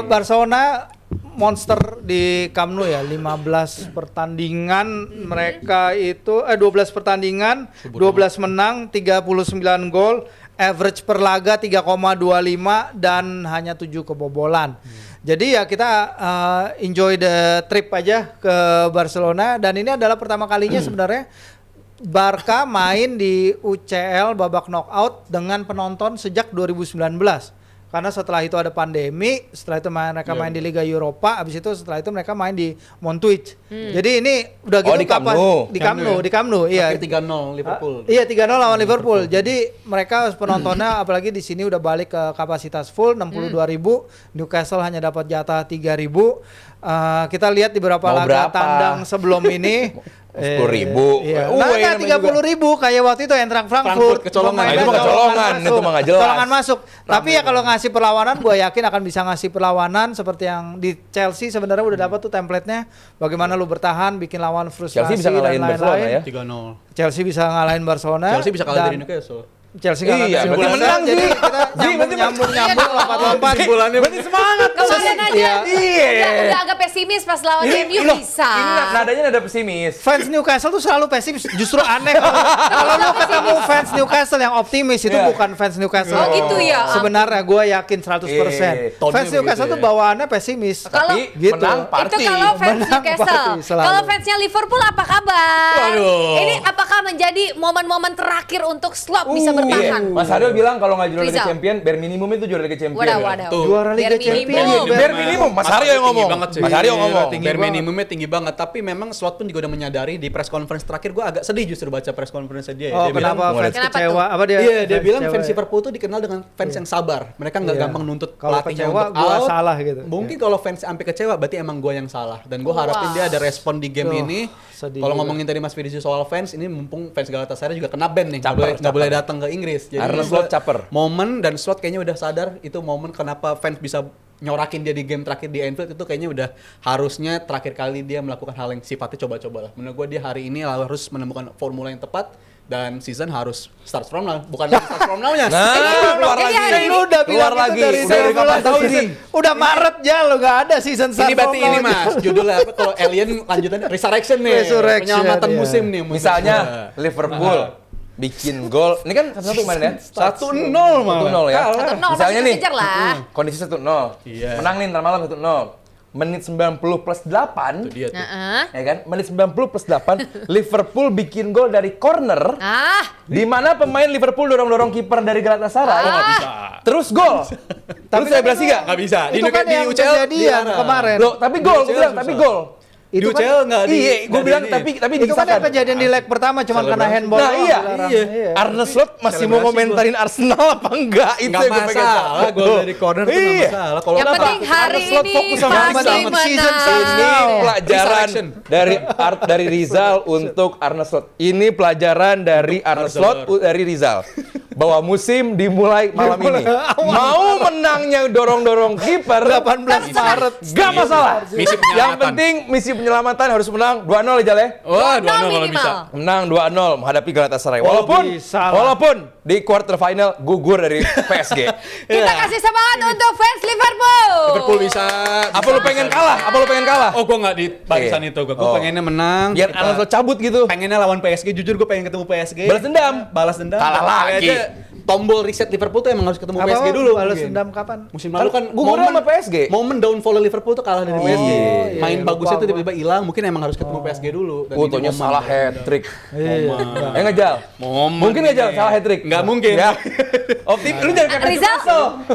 Barcelona monster di Camp Nou ya, 15 pertandingan mereka itu 12 pertandingan, 12 menang, 39 gol, average per laga 3,25 dan hanya 7 kebobolan. Jadi ya kita enjoy the trip aja ke Barcelona, dan ini adalah pertama kalinya sebenarnya Barca main di UCL babak knockout dengan penonton sejak 2019. Karena setelah itu ada pandemi, setelah itu mereka main di Liga Eropa, abis itu setelah itu mereka main di Montjuic. Jadi ini udah gitu di Camp Nou. di Camp Nou, iya. Terakhir 3-0 Liverpool. Iya 3-0 lawan Liverpool. Jadi mereka penontonnya apalagi di sini udah balik ke kapasitas full 62.000. Newcastle hanya dapat jatah 3.000. Kita lihat di beberapa Mau laga berapa? tandang sebelum ini 10.000. Iya. Uwe Nah, namanya 30.000 kayak waktu itu Eintracht Frankfurt kecolongan. pemainnya Itu mah kecolongan, masuk. itu mah nggak jelas. Kecolongan masuk. Tapi ya kalau ngasih perlawanan, gue yakin akan bisa ngasih perlawanan seperti yang di Chelsea sebenarnya udah dapat tuh template-nya. Bagaimana lu bertahan, bikin lawan frustrasi Chelsea bisa ngalahin dan Barcelona lain-lain. ya. 3-0. Chelsea bisa ngalahin Barcelona. Chelsea bisa kalah dan dari Newcastle. Chelsea nggak Iya, akan berarti bisa. menang, Jadi Ji. kita nyambung lompat-lompat. Berarti semangat. Kemarin aja Iya. udah agak pesimis pas lawan MU loh, bisa. Ini nadanya ada pesimis. Fans Newcastle tuh selalu pesimis, justru aneh kalau lu ketemu fans Newcastle yang optimis itu Iya. bukan fans Newcastle. Oh, gitu ya? Sebenarnya gue yakin 100%. Tonnya Fans Newcastle begitu tuh ya. bawaannya pesimis. Kalau- Tapi Gitu. menang Itu party. kalau fans Menang Newcastle. party selalu. Kalau fansnya Liverpool apa kabar? Waduh. Ini apakah menjadi momen-momen terakhir untuk Klopp bisa bertahan? Iya. Mas Aryo bilang kalau nggak juara Liga Rizal. Champion, bare minimum itu juara Liga Champion. Wadah, ya. wadah. Tuh. Juara Liga Bare Champions. minimum. Bare minimum, Mas Aryo yang ngomong. Mas Aryo ngomong. Bare minimumnya tinggi banget, tapi memang Slot pun juga udah menyadari di press conference terakhir gue agak sedih justru baca press conference dia. Oh, Dia bilang, kenapa fans Kenapa kecewa? tuh? Apa dia? Iya, dia bilang kecewa fans ya? Liverpool tuh dikenal dengan fans yang sabar. Mereka nggak Iya. gampang nuntut Kalau pelatihnya kecewa, untuk gua out. salah gitu. Mungkin kalau fans sampai kecewa berarti emang gua yang salah. Dan gua harapin Wah. dia ada respon di game Tuh, ini. sedih Kalau juga. ngomongin tadi Mas Fidici soal fans, ini mumpung fans Galatasaray juga kena ban nih. Caper, Nggak boleh datang ke Inggris. Arne menurut Slot gua caper. Momen dan Slot kayaknya udah sadar itu momen kenapa fans bisa nyorakin dia di game terakhir di Anfield itu kayaknya udah harusnya terakhir kali dia melakukan hal yang sifatnya coba-coba lah. Menurut gue dia hari ini harus menemukan formula yang tepat dan season harus start from now, bukan start from now-nya. Nah, keluar Jadi lagi. hari ini- Lu udah Keluar bilang lagi. itu dari Udah dari kapan tahu season. sih? Udah Maret ya lo nggak ada season Ini berarti ini Mas, judulnya apa kalau Alien lanjutannya Resurrection nih. Resurrection, Penyelamatan iya. musim nih. Misalnya Liverpool bikin gol. Ini kan 1-1 kemarin ya? 1-0 mah. 1-0 ya. 1-0 Misalnya masih nih. kejar lah. Kondisi 1-0. Iya. Menang nih ntar malam 1-0. Menit 90 plus 8. Itu dia tuh. Heeh. Ya kan? Menit 90 plus 8 Liverpool bikin gol dari corner. Di mana pemain Liverpool dorong-dorong kiper dari Galatasaray. Terus gol. Tapi selebrasi gak? Nggak bisa. Itu kan di yang UCL kejadian dilarang. kemarin. Loh, tapi gol, gue bilang, tapi gol. Di Itu kan- UCL nggak di. Iya, gue nggak bilang di- tapi Itu kan dikisahkan. yang kejadian di leg pertama cuma kena handball. Nah doang iya, dilarang. iya. Arne Slot masih mau Selebrasi komentarin Arsenal apa enggak? Itu Nggak yang gue pengen tahu. masalah, gol dari corner itu nggak Iya. masalah. Kalau Yang apa? penting hari Arne Slot ini fokus sama pasti Arsenal. menang. Season Ini pelajaran Resurrection. dari Rizal untuk Arne Slot. Ini pelajaran dari Arne Slot dari Rizal. Bahwa musim dimulai malam ini. Mau menangnya dorong-dorong kiper 18 Maret. gak masalah. Misi penyelamatan. Yang penting misi penyelamatan harus menang 2-0 aja ya. Wah, 2-0 kalau minimal. bisa. Menang 2-0 menghadapi Galatasaray. Oh, Walaupun bisa lah. walaupun di quarter final gugur dari PSG. Kita kasih semangat untuk fans Liverpool. Liverpool bisa. Apa lu pengen kalah? Apa lu pengen kalah? Oh, gue nggak di barisan Iya. itu. Gue Oh. pengennya menang. Biar Kita- Arne Slot cabut gitu. pengennya lawan PSG. Jujur gue pengen ketemu PSG. Balas dendam. Balas dendam. Kalah Kali lagi. aja tombol reset Liverpool tuh emang harus ketemu Apa PSG dulu. balas mungkin. dendam kapan? Musim lalu kan gugur sama PSG. Momen downfall Liverpool tuh kalah dari PSG. iya, Main iya, bagusnya lupa tuh tiba-tiba hilang. Mungkin emang harus ketemu PSG dulu. Dan ini Fotonya momen. salah hat trick. Iya. Nggak Jal? Momen Mungkin nggak Jal nih. salah hat trick? Nggak mungkin. Ya. Optim, lu jangan kayak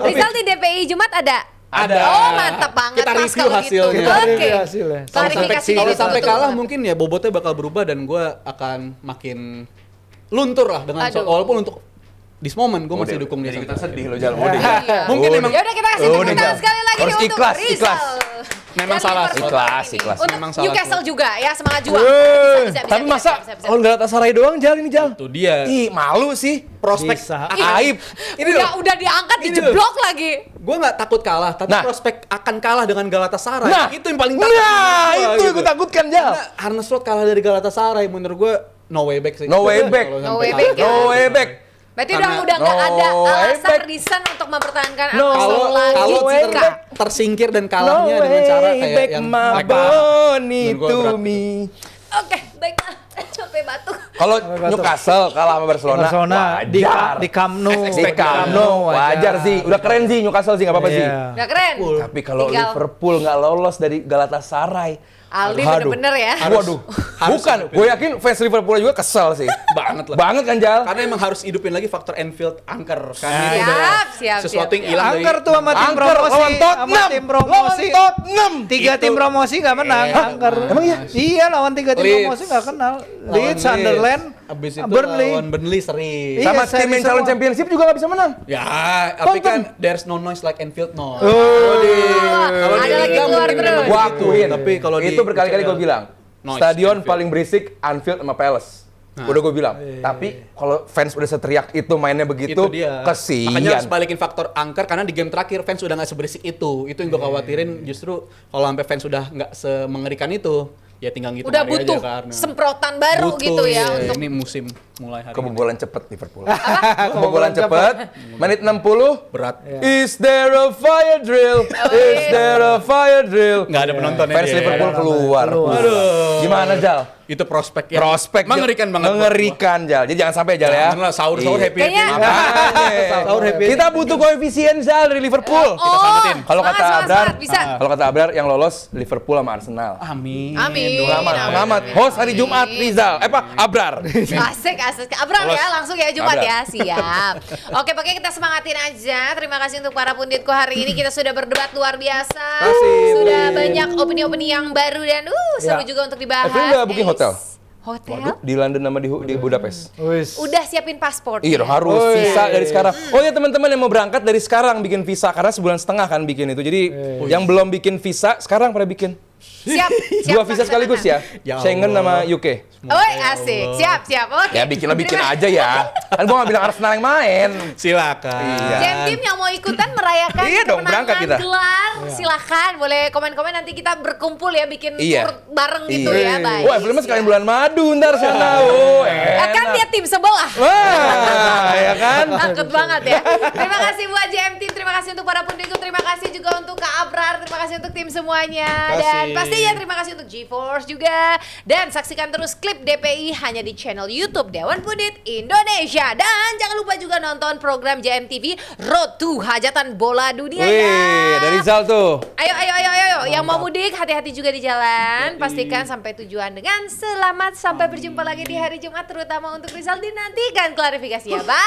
Rizal di DPI Jumat ada? Ada. Oh, mantap banget. Kita Mas, review kalau hasilnya. gitu. Kita Oke. review hasilnya. Klarifikasi Kalau dulu sampai tuh. kalah mungkin ya bobotnya bakal berubah dan gue akan makin luntur lah dengan Aduh. walaupun untuk this moment gue masih dukung dia. Jadi kita sampai sedih akhir. lo Jal. Udah. Iya. Mungkin Udah. emang Ya udah kita kasih Udah, tepuk tangan Jal. sekali lagi Harus nih ikhlas, untuk Rizal. ikhlas. Memang Dan salah, Liverpool ikhlas, ini. ikhlas. Untuk Memang salah. Newcastle juga ya, semangat juang. Bisa, Tapi masa bisa. kalau Galatasaray doang Jal ini Jal? Itu dia. Ih, malu sih. Prospek Bisa. Aib. Ini loh. Udah diangkat Ini dijeblok lagi. Gue nggak takut kalah, tapi Nah. prospek akan kalah dengan Galatasaray. Nah, itu yang paling takut. Nah, gua, itu yang gitu. gue takutkan Jal. Karena Arne Slot kalah dari Galatasaray, menurut gue no way back sih. No way back. Kalau No sampai way kalah. back ya. No way back. Berarti Karena- udah nggak ada No way alasan back. reason untuk mempertahankan No Armstrong lagi Kalau way jika back. tersingkir dan kalahnya dengan cara kayak yang my mereka- bony menurut gua to berat. me. Oke, baiklah. Sampai batuk. Kalau Newcastle kalah sama Barcelona, di wajar. Camp Nou. Di Camp Nou, wajar sih. Udah keren sih Newcastle sih, nggak apa-apa sih. Iya. Udah keren. Tapi kalau Tinggal Liverpool nggak lolos dari Galatasaray, Aldi aduh. bener-bener ya. Waduh, bukan. Gue yakin fans Liverpool juga kesel sih. Banget lah. Banget kan Jal? Karena emang harus hidupin lagi faktor Anfield angker kan itu Siap, udah siap, sesuatu siap, yang hilang Angker dari tuh sama tim Angker promosi, lawan Tottenham. sama tim promosi. Lawan Tottenham. 3 tim promosi nggak menang, Angker. Emang iya? Iya, lawan 3 tim Leeds. promosi nggak kenal. Lawan Leeds, Sunderland, Abis itu Burnley. lawan Burnley sering. Iya, Sama seri tim yang calon semua. championship juga nggak bisa menang. Ya, tapi kan there's no noise like Anfield noise. Kalau ada di lagi Liga keluar mungkin terus. memang Gua gitu. akuin. Tapi kalau di itu berkali-kali gue UCL, bilang. noise Stadion Anfield. paling berisik Anfield sama Palace. Udah gue bilang. Tapi kalau fans udah seteriak itu mainnya begitu, itu dia. kesian. Makanya harus balikin faktor angker karena di game terakhir fans udah nggak seberisik itu. Itu yang gue khawatirin justru kalau sampai fans udah nggak semengerikan itu, ya tinggal gitu Udah butuh semprotan baru Butuh, gitu ya iya. untuk Ini musim mulai hari ini. Kebobolan cepet Liverpool. Kebobolan cepet. Menit 60. Berat. Is there a fire drill? Is there a fire drill? Nggak ada penontonnya Fans dia. Liverpool keluar. Aduh. Gimana Jal? Itu prospek yang Prospek mengerikan banget. Mengerikan Jal. Jadi jangan sampai Jal ya. Jangan lah, sahur-sahur Iya. happy. Kayaknya- Makanya. Sahur happy. Kita butuh koefisien Jal dari Liverpool. Oh, Kalau kata semangat, Abrar, semangat, bisa. kalau kata Abrar yang lolos Liverpool sama Arsenal. Amin. Amin. Pengamat, Amin. pengamat. Host hari Jumat Rizal. Abrar. Asik, asik. Abrar ya, langsung ya Jumat Abrar. ya, siap. Oke, pokoknya kita semangatin aja. Terima kasih untuk para punditku hari ini. Kita sudah berdebat luar biasa. Kasih. Sudah banyak opini-opini yang baru dan seru Ya. juga untuk dibahas. Evelyn udah booking guys. hotel? Hotel? Di London sama di Budapest. Wis. Udah siapin paspor. Iya dong, harus visa dari sekarang. Oh ya teman-teman yang mau berangkat dari sekarang bikin visa karena sebulan setengah kan bikin itu. Jadi yang belum bikin visa sekarang pada bikin. Siap. Dua visa sekaligus ya. Ya Schengen Allah. sama UK. Oh, asik. Siap, siap. Oke. Ya bikin Terima- aja ya. Kan gua nggak bilang Arsenal yang main. Silakan. Iya. Jam Team yang mau ikutan merayakan Iya dong, berangkat kita. gelar, silakan boleh komen-komen nanti kita berkumpul ya bikin Iya. tour bareng gitu ya, baik. Wah, Evelyn mah sekalian bulan madu ntar sana. Oh, Kan dia tim sebelah. Wah, ya kan? Takut banget ya. Terima kasih buat JM Team, terima kasih untuk para punditku, terima kasih juga untuk Kak Abrar, terima kasih untuk tim semuanya. Dan Kasih. pastinya terima kasih untuk GeForce juga. Dan saksikan terus klip DPI hanya di channel YouTube Dewan Pundit Indonesia. Dan jangan lupa juga nonton program JMTV Road to Hajatan Bola Dunia ya. Wih, dari Rizal tuh. Ayo. Yang mau mudik, hati-hati juga di jalan. Pastikan sampai tujuan dengan selamat. Sampai berjumpa lagi di hari Jumat, terutama untuk Rizal. Dinantikan klarifikasinya. Bye.